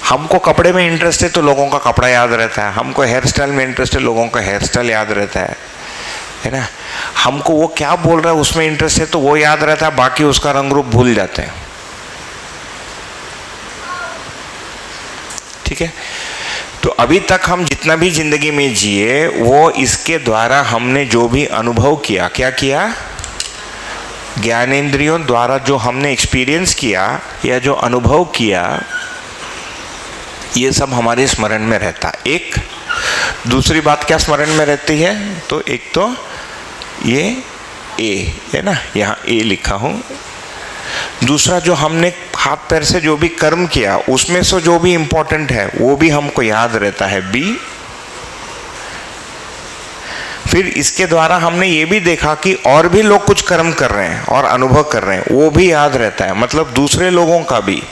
हमको कपड़े में इंटरेस्ट है तो लोगों का कपड़ा याद रहता है। हमको हेयर स्टाइल में इंटरेस्ट है, लोगों का हेयर स्टाइल याद रहता है ना। हमको वो क्या बोल रहा है उसमें इंटरेस्ट है तो वो याद रहता है, बाकी उसका रंग रूप भूल जाते हैं, ठीक है। तो अभी तक हम जितना भी जिंदगी में जिए, वो इसके द्वारा हमने जो भी अनुभव किया, क्या किया? ज्ञानेंद्रियों द्वारा जो हमने एक्सपीरियंस किया या जो अनुभव किया, ये सब हमारे स्मरण में रहता। एक दूसरी बात क्या स्मरण में रहती है? तो एक तो ये ए है ना, यहाँ ए लिखा हूँ। दूसरा जो हमने हाथ पैर से जो भी कर्म किया, उसमें से जो भी इंपॉर्टेंट है वो भी हमको याद रहता है, बी। फिर इसके द्वारा हमने ये भी देखा कि और भी लोग कुछ कर्म कर रहे हैं और अनुभव कर रहे हैं, वो भी याद रहता है। मतलब दूसरे लोगों का भी,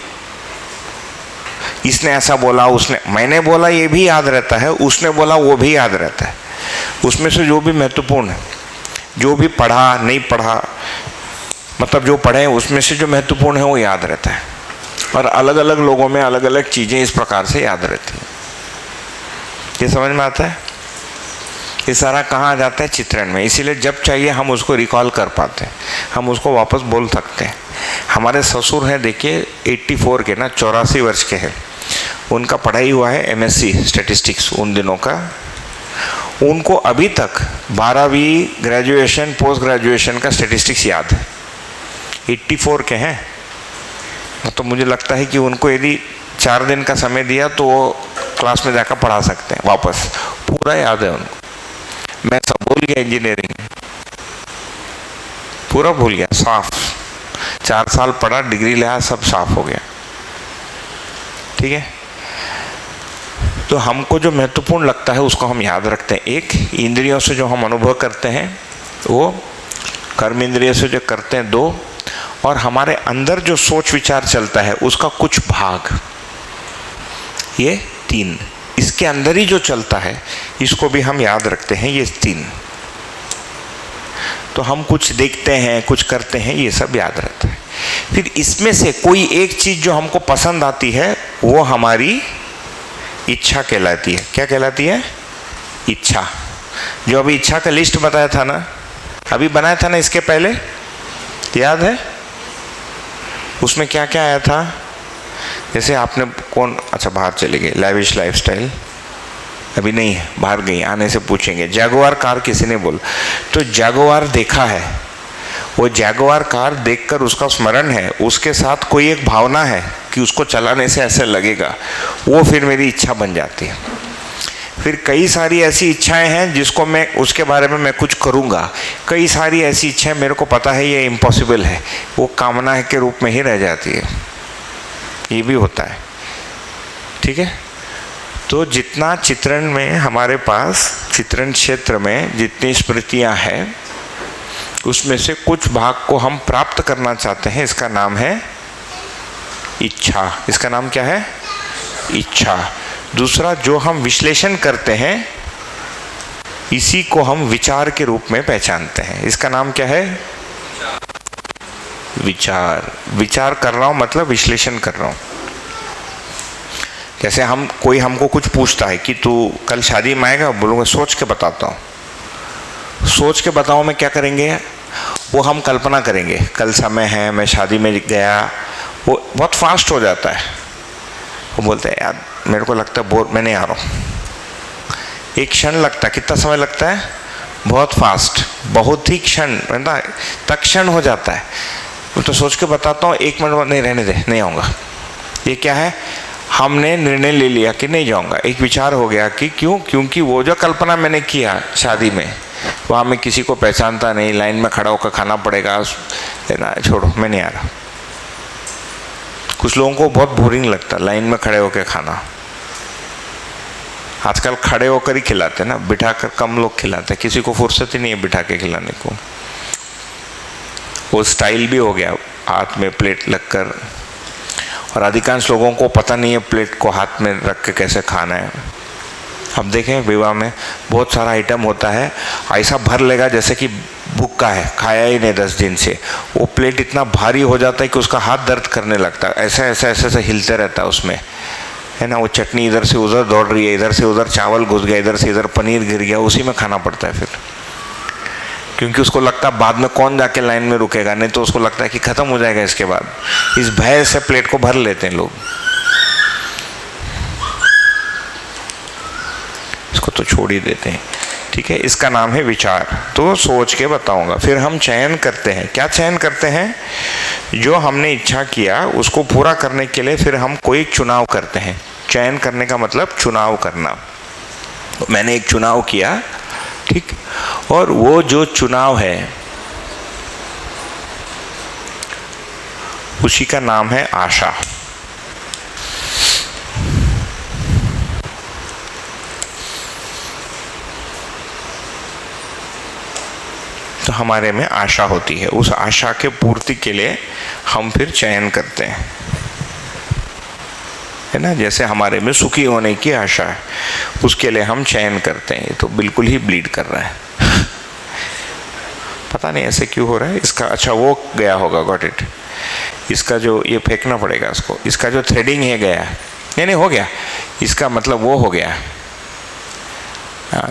इसने ऐसा बोला, उसने, मैंने बोला, ये भी याद रहता है, उसने बोला वो भी याद रहता है। उसमें से जो भी महत्वपूर्ण है, जो भी पढ़ा नहीं पढ़ा, मतलब जो पढ़े उसमें से जो महत्वपूर्ण है वो याद रहता है। और अलग अलग लोगों में अलग अलग चीज़ें इस प्रकार से याद रहती हैं। ये समझ में आता है? ये सारा कहाँ आ जाता है? चित्रण में। इसीलिए जब चाहिए हम उसको रिकॉल कर पाते हैं, हम उसको वापस बोल सकते हैं। हमारे ससुर हैं, देखिए 84 के ना, 84 वर्ष के हैं। उनका पढ़ाई हुआ है MSc स्टैटिस्टिक्स उन दिनों का। उनको अभी तक 12वीं ग्रेजुएशन पोस्ट ग्रेजुएशन का स्टैटिस्टिक्स याद है। 84 के हैं। तो मुझे लगता है कि उनको यदि 4 दिन का समय दिया तो वो क्लास में जाकर पढ़ा सकते हैं वापस, पूरा याद है उनको। मैं सब भूल गया, इंजीनियरिंग पूरा भूल गया, साफ। 4 साल पढ़ा, डिग्री लिया, सब साफ हो गया, ठीक है। तो हमको जो महत्वपूर्ण लगता है उसको हम याद रखते हैं। एक, इंद्रियों से जो हम अनुभव करते हैं वो, कर्म इंद्रियों से जो करते हैं 2, और हमारे अंदर जो सोच विचार चलता है उसका कुछ भाग, ये 3। इसके अंदर ही जो चलता है इसको भी हम याद रखते हैं, ये 3। तो हम कुछ देखते हैं, कुछ करते हैं, ये सब याद रहता है। फिर इसमें से कोई एक चीज़ जो हमको पसंद आती है वो हमारी इच्छा कहलाती है। क्या कहलाती है? इच्छा। जो अभी इच्छा का लिस्ट बताया था ना, अभी बनाया था ना इसके पहले, याद है? उसमें क्या क्या आया था? जैसे आपने कौन, अच्छा बाहर चले गए, लैविश लाइफस्टाइल, अभी नहीं है, बाहर गई, आने से पूछेंगे। जैगुआर कार किसी ने बोला, तो जैगुआर देखा है, वो जैगुआर कार देखकर उसका स्मरण है, उसके साथ कोई एक भावना है कि उसको चलाने से ऐसे लगेगा, वो फिर मेरी इच्छा बन जाती है। फिर कई सारी ऐसी इच्छाएं हैं जिसको मैं, उसके बारे में मैं कुछ करूँगा। कई सारी ऐसी इच्छाएं मेरे को पता है ये इम्पॉसिबल है, वो कामना के रूप में ही रह जाती है। ये भी होता है, ठीक है। तो जितना चित्रण में हमारे पास, चित्रण क्षेत्र में जितनी स्मृतियां हैं, उसमें से कुछ भाग को हम प्राप्त करना चाहते हैं, इसका नाम है इच्छा। इसका नाम क्या है? इच्छा। दूसरा जो हम विश्लेषण करते हैं, इसी को हम विचार के रूप में पहचानते हैं, इसका नाम क्या है? विचार। विचार कर रहा हूं मतलब विश्लेषण कर रहा हूं। जैसे कोई हमको कुछ पूछता है कि तू कल शादी में आएगा, बोलूँगा सोच के बताता हूँ। सोच के बताओ में क्या करेंगे, वो हम कल्पना करेंगे, कल समय है, मैं शादी में गया, वो बहुत फास्ट हो जाता है। वो बोलते हैं यार मेरे को लगता है बोर, मैं नहीं आ रहा हूँ। एक क्षण लगता है, कितना समय लगता है? बहुत फास्ट, बहुत ही क्षण, तत्क्षण हो जाता है। वो तो सोच के बताता हूँ, 1 मिनट नहीं, रहने दे, नहीं आऊँगा। ये क्या है? हमने निर्णय ले लिया कि नहीं जाऊंगा। एक विचार हो गया कि क्यों? क्योंकि वो जो कल्पना मैंने किया शादी में, वहाँ मैं किसी को पहचानता नहीं, लाइन में खड़ा होकर खाना पड़ेगा, ना छोड़ो, मैं नहीं आ रहा। कुछ लोगों को बहुत बोरिंग लगता लाइन में खड़े होकर खाना। आजकल खड़े होकर ही खिलाते ना, बिठा कर कम लोग खिलाते, किसी को फुर्सत ही नहीं है बिठा के खिलाने को। वो स्टाइल भी हो गया, हाथ में प्लेट लगकर, और अधिकांश लोगों को पता नहीं है प्लेट को हाथ में रख के कैसे खाना है। अब देखें विवाह में बहुत सारा आइटम होता है, ऐसा भर लेगा जैसे कि भूखा है, खाया ही नहीं 10 दिन से। वो प्लेट इतना भारी हो जाता है कि उसका हाथ दर्द करने लगता है, ऐसा ऐसा ऐसा ऐसा हिलते रहता है उसमें, है ना। वो चटनी इधर से उधर दौड़ रही है, इधर से उधर चावल घुस गया, इधर से इधर पनीर गिर गया, उसी में खाना पड़ता है फिर। क्योंकि उसको लगता है बाद में कौन जाके लाइन में रुकेगा, नहीं तो उसको लगता है कि ख़त्म हो जाएगा इसके बाद। इस भय से प्लेट को भर लेते हैं लोग। इसको तो छोड़ ही देते हैं, ठीक है। इसका नाम है विचार। तो सोच के बताऊंगा। फिर हम चयन करते हैं। क्या चयन करते हैं? जो हमने इच्छा किया उसको पूरा करने के लिए फिर हम कोई चुनाव करते हैं। चयन करने का मतलब चुनाव करना। मैंने एक चुनाव किया, ठीक, और वो जो चुनाव है उसी का नाम है आशा। तो हमारे में आशा होती है, उस आशा के पूर्ति के लिए हम फिर चयन करते हैं, है ना। जैसे हमारे में सुखी होने की आशा है, उसके लिए हम चयन करते हैं। तो बिल्कुल ही ब्लीड कर रहा है पता नहीं ऐसे क्यों हो रहा है इसका। अच्छा वो गया होगा, गॉट इट। इसका जो ये फेंकना पड़ेगा इसको, इसका जो थ्रेडिंग है गया, नहीं हो गया, इसका मतलब वो हो गया,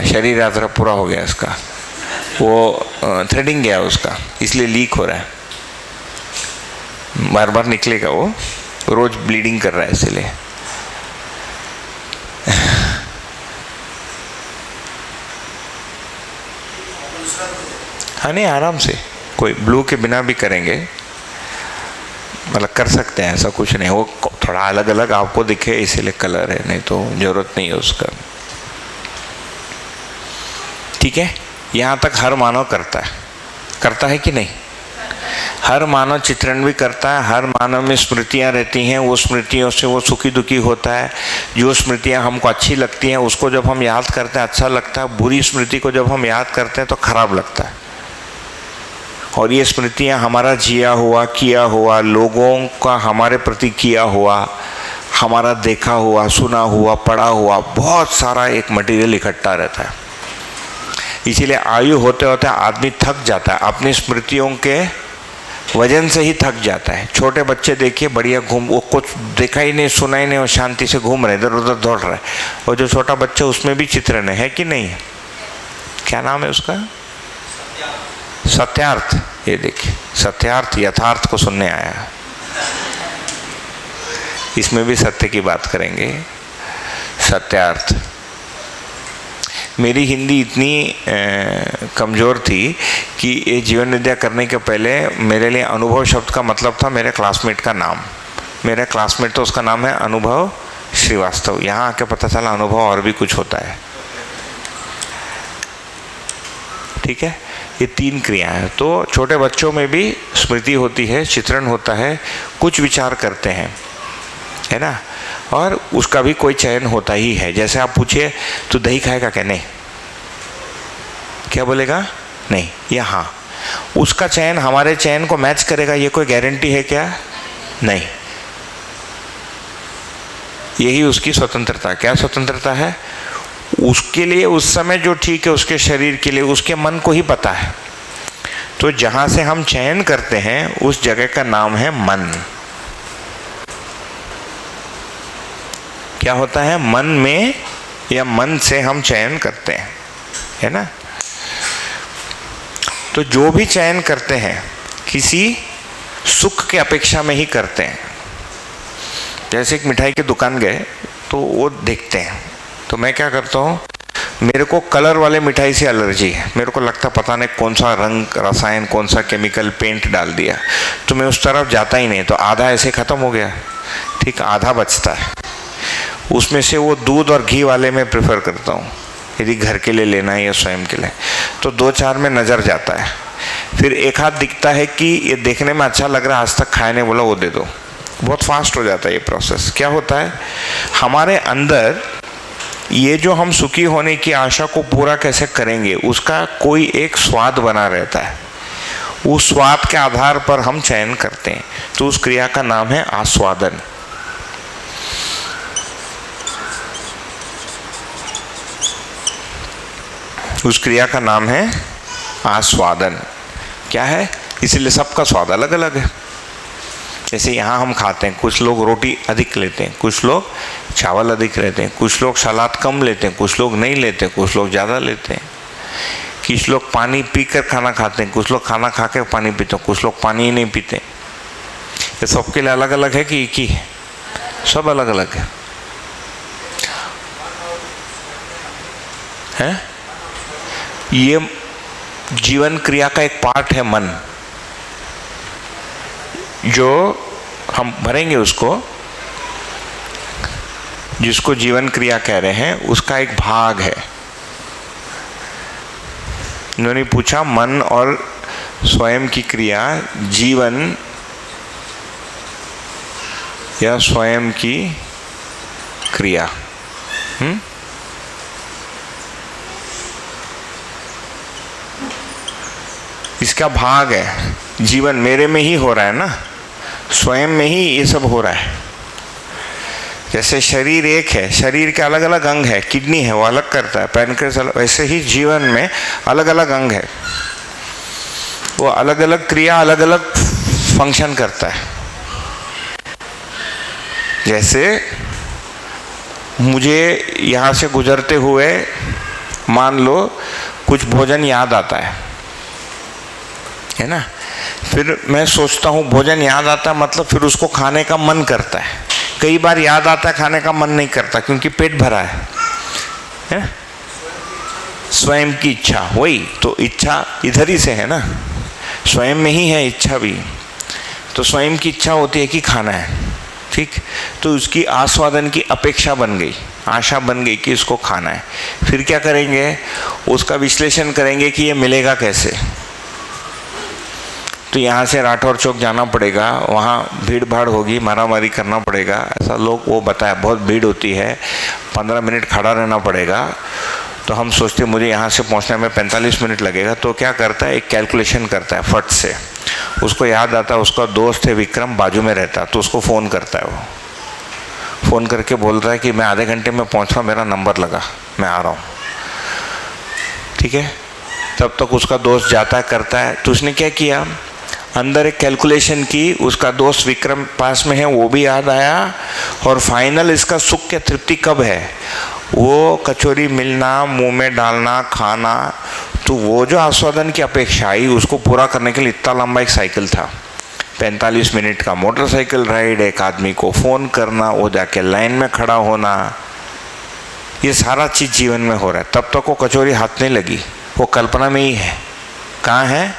शरीर यात्रा पूरा हो गया इसका, वो थ्रेडिंग गया उसका, इसलिए लीक हो रहा है, बार बार निकलेगा, वो रोज ब्लीडिंग कर रहा है इसलिए। हाँ नहीं, आराम से, कोई ब्लू के बिना भी करेंगे, मतलब कर सकते हैं, ऐसा कुछ नहीं। वो थोड़ा अलग अलग आपको दिखे इसीलिए कलर है, नहीं तो जरूरत नहीं है उसका, ठीक है। यहाँ तक हर मानव करता है कि नहीं? हर मानव चित्रण भी करता है, हर मानव में स्मृतियाँ रहती हैं, वो स्मृतियों से वो सुखी दुखी होता है। जो स्मृतियाँ हमको अच्छी लगती हैं उसको जब हम याद करते हैं अच्छा लगता है, बुरी स्मृति को जब हम याद करते हैं तो खराब लगता है। और ये स्मृतियाँ हमारा जिया हुआ, किया हुआ, लोगों का हमारे प्रति किया हुआ, हमारा देखा हुआ, सुना हुआ, पढ़ा हुआ, बहुत सारा एक मटेरियल इकट्ठा रहता है। इसीलिए आयु होते होते आदमी थक जाता है, अपनी स्मृतियों के वजन से ही थक जाता है। छोटे बच्चे देखिए बढ़िया वो कुछ देखा ही नहीं, सुना ही नहीं, और शांति से घूम रहे, इधर उधर दौड़ रहा है। और जो छोटा बच्चा उसमें भी चित्रण है कि नहीं? क्या नाम है उसका? सत्यार्थ। ये देखिए सत्यार्थ, यथार्थ को सुनने आया। इसमें भी सत्य की बात करेंगे, सत्यार्थ। मेरी हिंदी इतनी कमज़ोर थी कि ये जीवन विद्या करने के पहले मेरे लिए अनुभव शब्द का मतलब था मेरे क्लासमेट का नाम। मेरा क्लासमेट तो उसका नाम है अनुभव श्रीवास्तव। यहाँ आके पता चला अनुभव और भी कुछ होता है। ठीक है, ये 3 क्रियाएं हैं। तो छोटे बच्चों में भी स्मृति होती है, चित्रण होता है, कुछ विचार करते हैं, है ना, और उसका भी कोई चयन होता ही है। जैसे आप पूछिए तू दही खाएगा क्या? नहीं। क्या बोलेगा? नहीं या हाँ। उसका चयन हमारे चयन को मैच करेगा, ये कोई गारंटी है क्या? नहीं। यही उसकी स्वतंत्रता। क्या स्वतंत्रता है? उसके लिए उस समय जो ठीक है उसके शरीर के लिए, उसके मन को ही पता है। तो जहाँ से हम चयन करते हैं उस जगह का नाम है मन। क्या होता है? मन में या मन से हम चयन करते हैं, है ना। तो जो भी चयन करते हैं किसी सुख के अपेक्षा में ही करते हैं। जैसे एक मिठाई की दुकान गए तो वो देखते हैं, तो मैं क्या करता हूँ, मेरे को कलर वाले मिठाई से एलर्जी है, मेरे को लगता पता नहीं कौन सा रंग, रसायन, कौन सा केमिकल, पेंट डाल दिया, तो मैं उस तरफ जाता ही नहीं। तो आधा ऐसे ख़त्म हो गया, ठीक, आधा बचता है। उसमें से वो दूध और घी वाले में प्रेफर करता हूँ, यदि घर के लिए लेना है या स्वयं के लिए। तो 2-4 में नज़र जाता है, फिर एक हाथ दिखता है कि ये देखने में अच्छा लग रहा है, आज तक खाया नहीं, बोला वो दे दो। बहुत फास्ट हो जाता है ये प्रोसेस। क्या होता है, हमारे अंदर ये जो हम सुखी होने की आशा को पूरा कैसे करेंगे उसका कोई एक स्वाद बना रहता है। उस स्वाद के आधार पर हम चयन करते हैं। तो उस क्रिया का नाम है आस्वादन। उस क्रिया का नाम है आस्वादन। क्या है? इसीलिए सबका स्वाद अलग अलग है। जैसे यहाँ हम खाते हैं, कुछ लोग रोटी अधिक लेते हैं, कुछ लोग चावल अधिक लेते हैं, कुछ लोग सलाद कम लेते हैं, कुछ लोग नहीं लेते, कुछ लोग ज़्यादा लेते हैं। कुछ लोग पानी पीकर खाना खाते हैं, कुछ लोग खाना खा के पानी पीते हैं, कुछ लोग पानी ही नहीं पीते। ये सबके लिए अलग अलग है कि एक ही है? सब अलग अलग है। ये जीवन क्रिया का एक पार्ट है मन, जो हम भरेंगे उसको, जिसको जीवन क्रिया कह रहे हैं, उसका एक भाग है। इन्होंने पूछा मन और स्वयं की क्रिया, जीवन या स्वयं की क्रिया। इसका भाग है। जीवन मेरे में ही हो रहा है ना, स्वयं में ही ये सब हो रहा है। जैसे शरीर एक है, शरीर के अलग अलग अंग है, किडनी है वो अलग करता है, पैनक्रियास अलग, वैसे ही जीवन में अलग अलग अंग है, वो अलग अलग क्रिया, अलग अलग फंक्शन करता है। जैसे मुझे यहाँ से गुजरते हुए मान लो कुछ भोजन याद आता है ना, फिर मैं सोचता हूँ भोजन याद आता है, मतलब फिर उसको खाने का मन करता है। कई बार याद आता है, खाने का मन नहीं करता क्योंकि पेट भरा है? स्वयं की इच्छा, वही तो इच्छा इधर ही से है ना, स्वयं में ही है इच्छा भी। तो स्वयं की इच्छा होती है कि खाना है, ठीक, तो उसकी आस्वादन की अपेक्षा बन गई, आशा बन गई कि इसको खाना है। फिर क्या करेंगे, उसका विश्लेषण करेंगे कि ये मिलेगा कैसे। तो यहाँ से राठौर चौक जाना पड़ेगा, वहाँ भीड़ भाड़ होगी, मारामारी करना पड़ेगा, ऐसा लोग वो बताया, बहुत भीड़ होती है, 15 मिनट खड़ा रहना पड़ेगा। तो हम सोचते मुझे यहाँ से पहुँचने में 45 मिनट लगेगा। तो क्या करता है, एक कैलकुलेशन करता है फट से। उसको याद आता है उसका दोस्त है विक्रम बाजू में रहता, तो उसको फ़ोन करता है। वो फ़ोन करके बोल रहा है कि मैं आधे घंटे में पहुँच रहा हूँ, मेरा नंबर लगा, मैं आ रहा हूँ, ठीक है। तब तक उसका दोस्त जाता है, करता है। तो उसने क्या किया, अंदर एक कैलकुलेशन की, उसका दोस्त विक्रम पास में है वो भी याद आया, और फाइनल इसका सुख की तृप्ति कब है, वो कचौरी मिलना, मुंह में डालना, खाना। तो वो जो आस्वादन की अपेक्षा आई उसको पूरा करने के लिए इतना लंबा एक साइकिल था, 45 मिनट का मोटरसाइकिल राइड, एक आदमी को फ़ोन करना, वो जाके लाइन में खड़ा होना, ये सारा चीज़ जीवन में हो रहा है, तब तक वो कचौरी हाथ नहीं लगी, वो कल्पना में ही है। कहाँ है?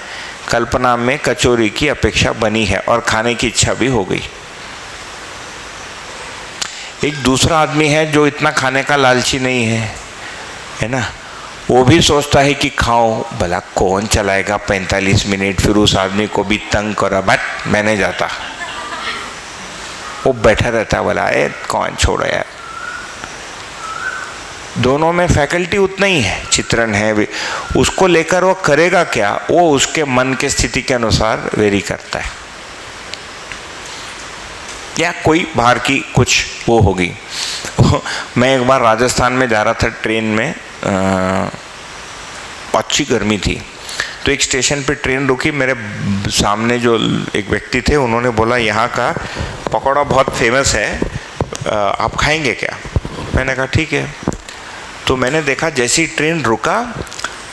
कल्पना में कचौरी की अपेक्षा बनी है और खाने की इच्छा भी हो गई। एक दूसरा आदमी है जो इतना खाने का लालची नहीं है ना, वो भी सोचता है कि खाओ, भला कौन चलाएगा 45 मिनट, फिर उस आदमी को भी तंग करा, बट मैंने जाता, वो बैठा रहता, बोला ए कौन छोड़ो यार। दोनों में फैकल्टी उतना ही है, चित्रण है भी, उसको लेकर वो करेगा क्या, वो उसके मन के स्थिति के अनुसार वेरी करता है, या कोई बाहर की कुछ वो होगी। मैं एक बार राजस्थान में जा रहा था ट्रेन में, अच्छी गर्मी थी, तो एक स्टेशन पे ट्रेन रुकी, मेरे सामने जो एक व्यक्ति थे उन्होंने बोला यहाँ का पकौड़ा बहुत फेमस है, आप खाएंगे क्या? मैंने कहा ठीक है। तो मैंने देखा जैसी ट्रेन रुका,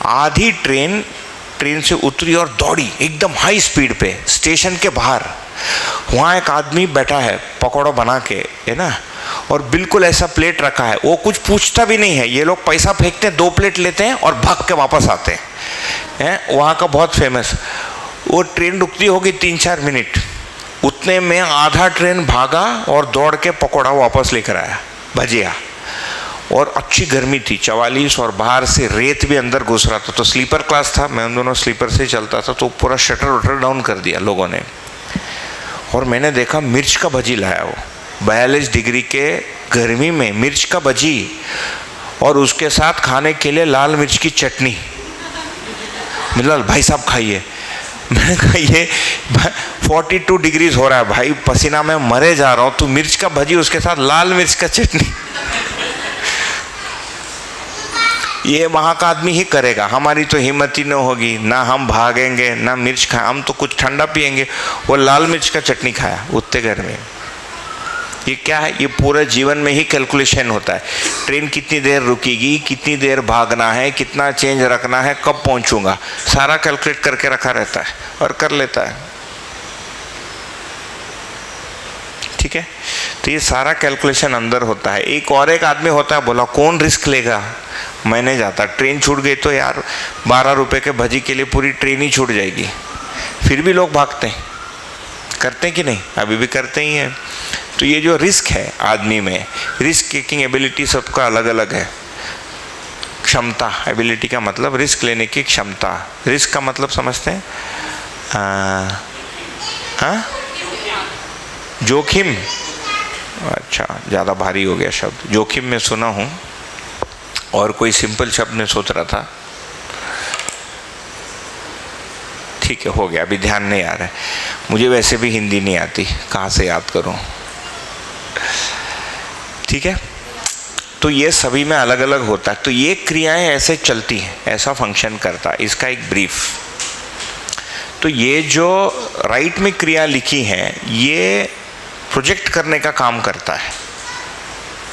आधी ट्रेन से उतरी और दौड़ी एकदम हाई स्पीड पे स्टेशन के बाहर। वहाँ एक आदमी बैठा है पकौड़ा बना के, है ना, और बिल्कुल ऐसा प्लेट रखा है, वो कुछ पूछता भी नहीं है। ये लोग पैसा फेंकते हैं, 2 प्लेट लेते हैं और भाग के वापस आते हैं। वहाँ का बहुत फेमस। वो ट्रेन रुकती होगी 3-4 मिनट, उतने में आधा ट्रेन भागा और दौड़ के पकौड़ा वापस लेकर आया, भजिया। और अच्छी गर्मी थी 44, और बाहर से रेत भी अंदर घुस रहा था। तो स्लीपर क्लास था, मैं उन दोनों स्लीपर से चलता था, तो पूरा शटर वटर डाउन कर दिया लोगों ने। और मैंने देखा मिर्च का भजी लाया, वो 42 डिग्री के गर्मी में मिर्च का भजी, और उसके साथ खाने के लिए लाल मिर्च की चटनी। मिलाल भाई साहब खाइए। मैंने कहा ये 42 डिग्री हो रहा है भाई, पसीना में मरे जा रहा हूँ, तो मिर्च का भजी उसके साथ लाल मिर्च का चटनी। ये वहाँ का आदमी ही करेगा, हमारी तो हिम्मत ही न होगी, ना हम भागेंगे ना मिर्च खाएं, हम तो कुछ ठंडा पिएंगे। वो लाल मिर्च का चटनी खाया उतने घर में। ये क्या है? ये पूरे जीवन में ही कैलकुलेशन होता है। ट्रेन कितनी देर रुकेगी, कितनी देर भागना है, कितना चेंज रखना है, कब पहुँचूंगा, सारा कैलकुलेट करके रखा रहता है और कर लेता है। ठीक है, तो ये सारा कैलकुलेशन अंदर होता है। एक आदमी होता है, बोला कौन रिस्क लेगा, मैंने जाता। ट्रेन छूट गई तो यार 12 रुपए के भजी के लिए पूरी ट्रेन ही छूट जाएगी, फिर भी लोग भागते हैं, करते हैं कि नहीं? अभी भी करते ही हैं। तो ये जो रिस्क है आदमी में, रिस्क टेकिंग एबिलिटी सबका अलग अलग है। क्षमता, एबिलिटी का मतलब रिस्क लेने की क्षमता। रिस्क का मतलब समझते हैं? जोखिम। अच्छा, ज़्यादा भारी हो गया शब्द, जोखिम में सुना हूँ, और कोई सिंपल शब्द में सोच रहा था। ठीक है, हो गया, अभी ध्यान नहीं आ रहा है मुझे, वैसे भी हिंदी नहीं आती, कहाँ से याद करूँ। ठीक है, तो ये सभी में अलग अलग होता है। तो ये क्रियाएं ऐसे चलती हैं, ऐसा फंक्शन करता है। इसका एक ब्रीफ, तो ये जो राइट में क्रिया लिखी है, ये प्रोजेक्ट करने का काम करता है।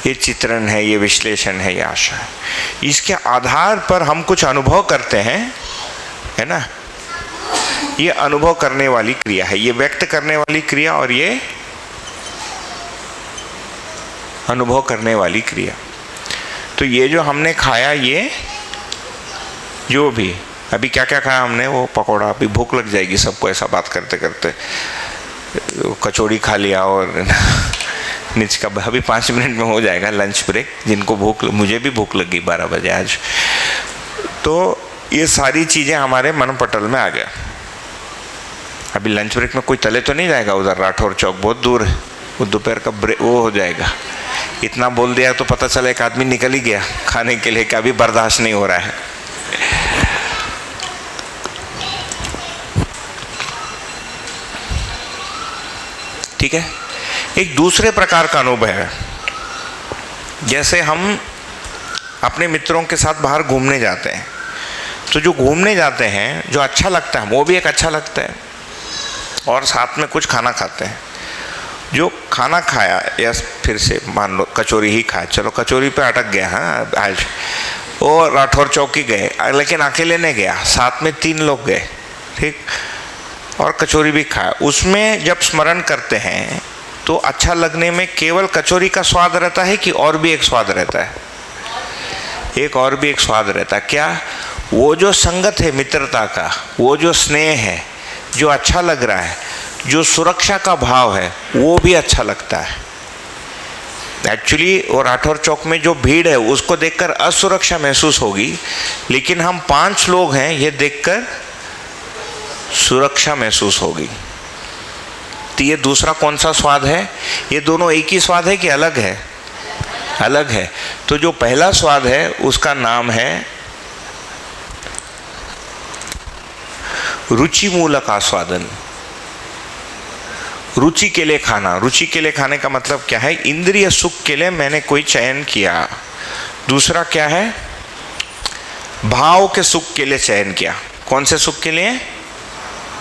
ये चित्रण है, ये विश्लेषण है, ये आशा है। इसके आधार पर हम कुछ अनुभव करते हैं, है ना। ये अनुभव करने वाली क्रिया है, ये व्यक्त करने वाली क्रिया, और ये अनुभव करने वाली क्रिया। तो ये जो हमने खाया, ये जो भी अभी क्या क्या खाया हमने, वो पकौड़ा, अभी भूख लग जाएगी सबको ऐसा बात करते करते। कचौड़ी खा लिया और नीच का, अभी 5 मिनट में हो जाएगा लंच ब्रेक। जिनको भूख, मुझे भी भूख लगी 12 बजे आज। तो ये सारी चीज़ें हमारे मन पटल में आ गया। अभी लंच ब्रेक में कोई तले तो नहीं जाएगा उधर, राठौर चौक बहुत दूर है, वो दोपहर का ब्रेक वो हो जाएगा। इतना बोल दिया तो पता चला एक आदमी निकल ही गया खाने के लिए, कि अभी बर्दाश्त नहीं हो रहा है। ठीक है, एक दूसरे प्रकार का अनुभव है। जैसे हम अपने मित्रों के साथ बाहर घूमने जाते हैं, तो जो घूमने जाते हैं, जो अच्छा लगता है वो भी एक अच्छा लगता है, और साथ में कुछ खाना खाते हैं। जो खाना खाया, या फिर से मान लो कचौरी ही खाया, चलो कचौरी पे अटक गया, हाँ आज वो राठौर चौकी गए, लेकिन अकेले नहीं गया, साथ में 3 लोग गए, ठीक, और कचौरी भी खाया। उसमें जब स्मरण करते हैं तो अच्छा लगने में केवल कचौरी का स्वाद रहता है कि और भी एक स्वाद रहता है? एक और भी एक स्वाद रहता है। क्या? वो जो संगत है मित्रता का, वो जो स्नेह है, जो अच्छा लग रहा है, जो सुरक्षा का भाव है, वो भी अच्छा लगता है। एक्चुअली वो राठौर चौक में जो भीड़ है उसको देखकर असुरक्षा महसूस होगी, लेकिन हम 5 लोग हैं ये देखकर सुरक्षा महसूस होगी। तो ये दूसरा कौन सा स्वाद है? ये दोनों एक ही स्वाद है कि अलग है? अलग है। तो जो पहला स्वाद है उसका नाम है रुचि मूलक आस्वादन। रुचि के लिए खाना। रुचि के लिए खाने का मतलब क्या है? इंद्रिय सुख के लिए मैंने कोई चयन किया। दूसरा क्या है? भाव के सुख के लिए चयन किया। कौन से सुख के लिए?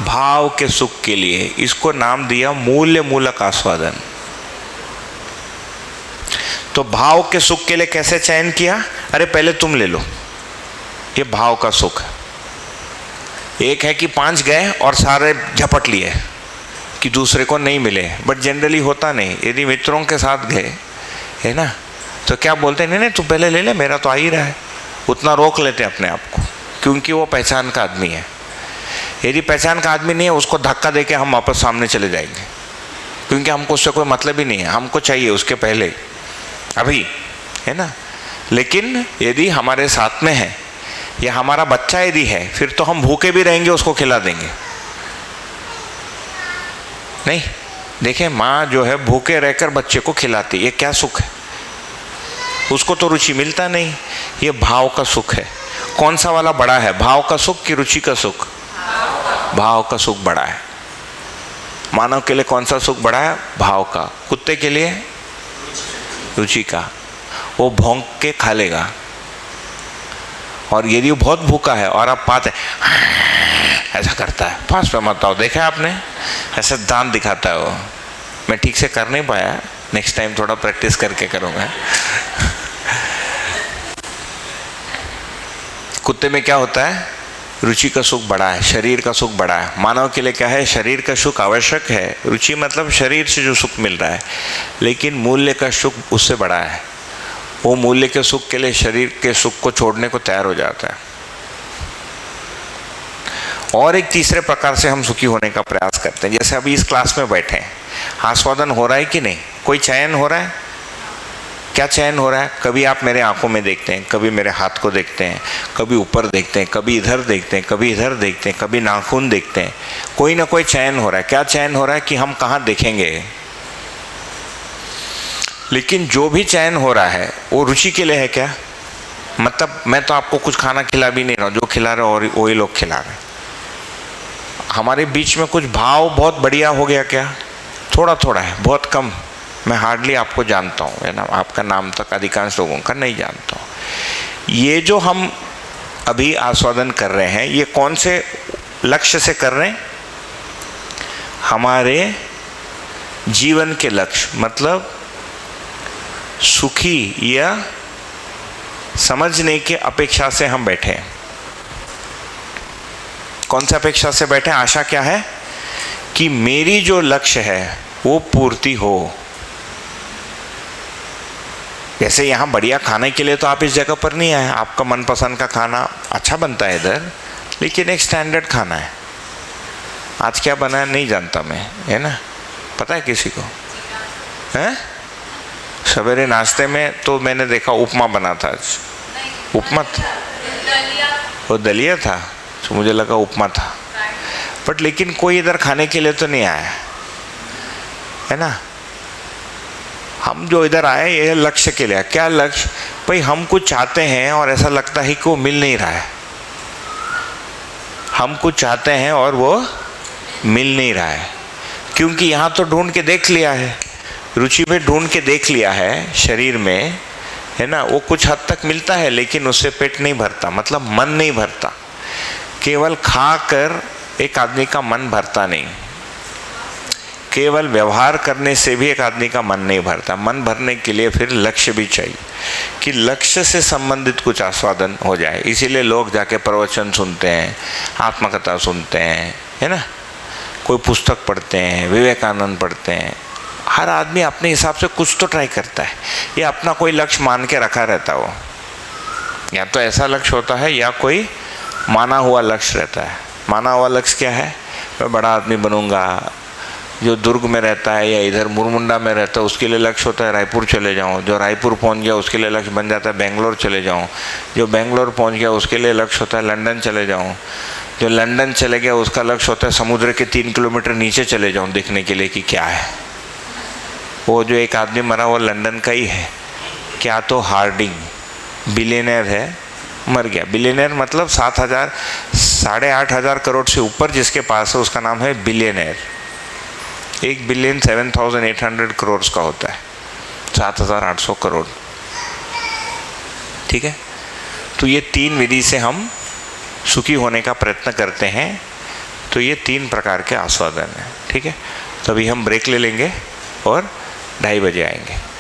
भाव के सुख के लिए। इसको नाम दिया मूल्य मूलक आस्वादन। तो भाव के सुख के लिए कैसे चयन किया? अरे पहले तुम ले लो, ये भाव का सुख है। एक है कि 5 गए और सारे झपट लिए कि दूसरे को नहीं मिले, बट जनरली होता नहीं। यदि मित्रों के साथ गए है ना, तो क्या बोलते हैं, नहीं नहीं तू पहले ले ले, मेरा तो आ ही रहा है। उतना रोक लेते अपने आप को, क्योंकि वो पहचान का आदमी है। यदि पहचान का आदमी नहीं है, उसको धक्का देके हम वापस सामने चले जाएंगे, क्योंकि हमको उससे कोई मतलब ही नहीं है। हमको चाहिए उसके पहले अभी, है ना। लेकिन यदि हमारे साथ में है या हमारा बच्चा यदि है, फिर तो हम भूखे भी रहेंगे, उसको खिला देंगे। नहीं, देखें, माँ जो है भूखे रहकर बच्चे को खिलाती, ये क्या सुख है? उसको तो रुचि मिलता नहीं। ये भाव का सुख है। कौन सा वाला बड़ा है, भाव का सुख कि रुचि का सुख? भाव का सुख बड़ा है। मानव के लिए कौन सा सुख बड़ा है? भाव का। कुत्ते के लिए रुचि का। वो भौंक के खा लेगा, और यदि वो बहुत भूखा है और आप पाते ऐसा करता है, पास पे मत आओ, देखा है आपने, ऐसे दांत दिखाता है वो। मैं ठीक से कर नहीं पाया, नेक्स्ट टाइम थोड़ा प्रैक्टिस करके करूँगा। कुत्ते में क्या होता है? रुचि का सुख बड़ा है, शरीर का सुख बड़ा है। मानव के लिए क्या है? शरीर का सुख आवश्यक है। रुचि मतलब शरीर से जो सुख मिल रहा है, लेकिन मूल्य का सुख उससे बड़ा है। वो मूल्य के सुख के लिए शरीर के सुख को छोड़ने को तैयार हो जाता है। और एक तीसरे प्रकार से हम सुखी होने का प्रयास करते हैं। जैसे अभी इस क्लास में बैठे हैं, आस्वादन हो रहा है कि नहीं? कोई चयन हो रहा है? क्या चयन हो रहा है? कभी आप मेरे आंखों में देखते हैं, कभी मेरे हाथ को देखते हैं, कभी ऊपर देखते हैं, कभी इधर देखते हैं, कभी इधर देखते हैं, कभी नाखून देखते हैं। कोई ना कोई चयन हो रहा है। क्या चयन हो रहा है? कि हम कहाँ देखेंगे। लेकिन जो भी चयन हो रहा है वो रुचि के लिए है क्या? मतलब मैं तो आपको कुछ खाना खिला भी नहीं रहा हूँ, जो खिला रहे और वही लोग खिला रहे। हमारे बीच में कुछ भाव बहुत बढ़िया हो गया क्या? थोड़ा थोड़ा है, बहुत कम। मैं हार्डली आपको जानता हूँ, है ना। आपका नाम तक अधिकांश लोगों का नहीं जानता हूँ। ये जो हम अभी आस्वादन कर रहे हैं, ये कौन से लक्ष्य से कर रहे हैं? हमारे जीवन के लक्ष्य, मतलब सुखी या समझने की अपेक्षा से हम बैठे हैं। कौन सा अपेक्षा से बैठे हैं? आशा क्या है? कि मेरी जो लक्ष्य है वो पूर्ति हो। जैसे यहाँ बढ़िया खाने के लिए तो आप इस जगह पर नहीं आए। आपका मनपसंद का खाना अच्छा बनता है इधर, लेकिन एक स्टैंडर्ड खाना है। आज क्या बना है नहीं जानता मैं, है ना। पता है किसी को? हैं? सवेरे नाश्ते में तो मैंने देखा उपमा बना था आज। उपमा वो दलिया था, तो मुझे लगा उपमा था। बट लेकिन कोई इधर खाने के लिए तो नहीं आया, है ना। हम जो इधर आए ये लक्ष्य के लिए। क्या लक्ष्य? भाई हम कुछ चाहते हैं और ऐसा लगता है कि वो मिल नहीं रहा है। हम कुछ चाहते हैं और वो मिल नहीं रहा है, क्योंकि यहाँ तो ढूंढ के देख लिया है, रुचि में ढूंढ के देख लिया है शरीर में, है ना। वो कुछ हद तक मिलता है, लेकिन उससे पेट नहीं भरता, मतलब मन नहीं भरता। केवल खा कर एक आदमी का मन भरता नहीं। केवल व्यवहार करने से भी एक आदमी का मन नहीं भरता। मन भरने के लिए फिर लक्ष्य भी चाहिए, कि लक्ष्य से संबंधित कुछ आस्वादन हो जाए। इसीलिए लोग जाके प्रवचन सुनते हैं, आत्मकथा सुनते हैं, है ना। कोई पुस्तक पढ़ते हैं, विवेकानंद पढ़ते हैं। हर आदमी अपने हिसाब से कुछ तो ट्राई करता है। ये अपना कोई लक्ष्य मान के रखा रहता है वो, या तो ऐसा लक्ष्य होता है या कोई माना हुआ लक्ष्य रहता है। माना हुआ लक्ष्य क्या है? मैं बड़ा आदमी बनूंगा। जो दुर्ग में रहता है या इधर मुरमुंडा में रहता है उसके लिए लक्ष्य होता है रायपुर चले जाऊं। जो रायपुर पहुंच गया उसके लिए लक्ष्य बन जाता है बेंगलोर चले जाऊं। जो बेंगलोर पहुंच गया उसके लिए लक्ष्य होता है लंदन चले जाऊं। जो लंदन चले गया उसका लक्ष्य होता है समुद्र के 3 किलोमीटर नीचे चले जाऊं देखने के लिए कि क्या है। वो जो एक आदमी मरा वो लंदन का ही है। क्या तो हार्डिंग बिलियनर है, मर गया। बिलियनर मतलब 8,500 करोड़ से ऊपर जिसके पास है उसका नाम है बिलियनर। 1 बिलियन 7,800 करोड़ का होता है, 7,800 करोड़। ठीक है, तो ये 3 विधि से हम सुखी होने का प्रयत्न करते हैं। तो ये 3 प्रकार के आस्वादन हैं। ठीक है, तो अभी हम ब्रेक ले लेंगे और 2:30 बजे आएंगे।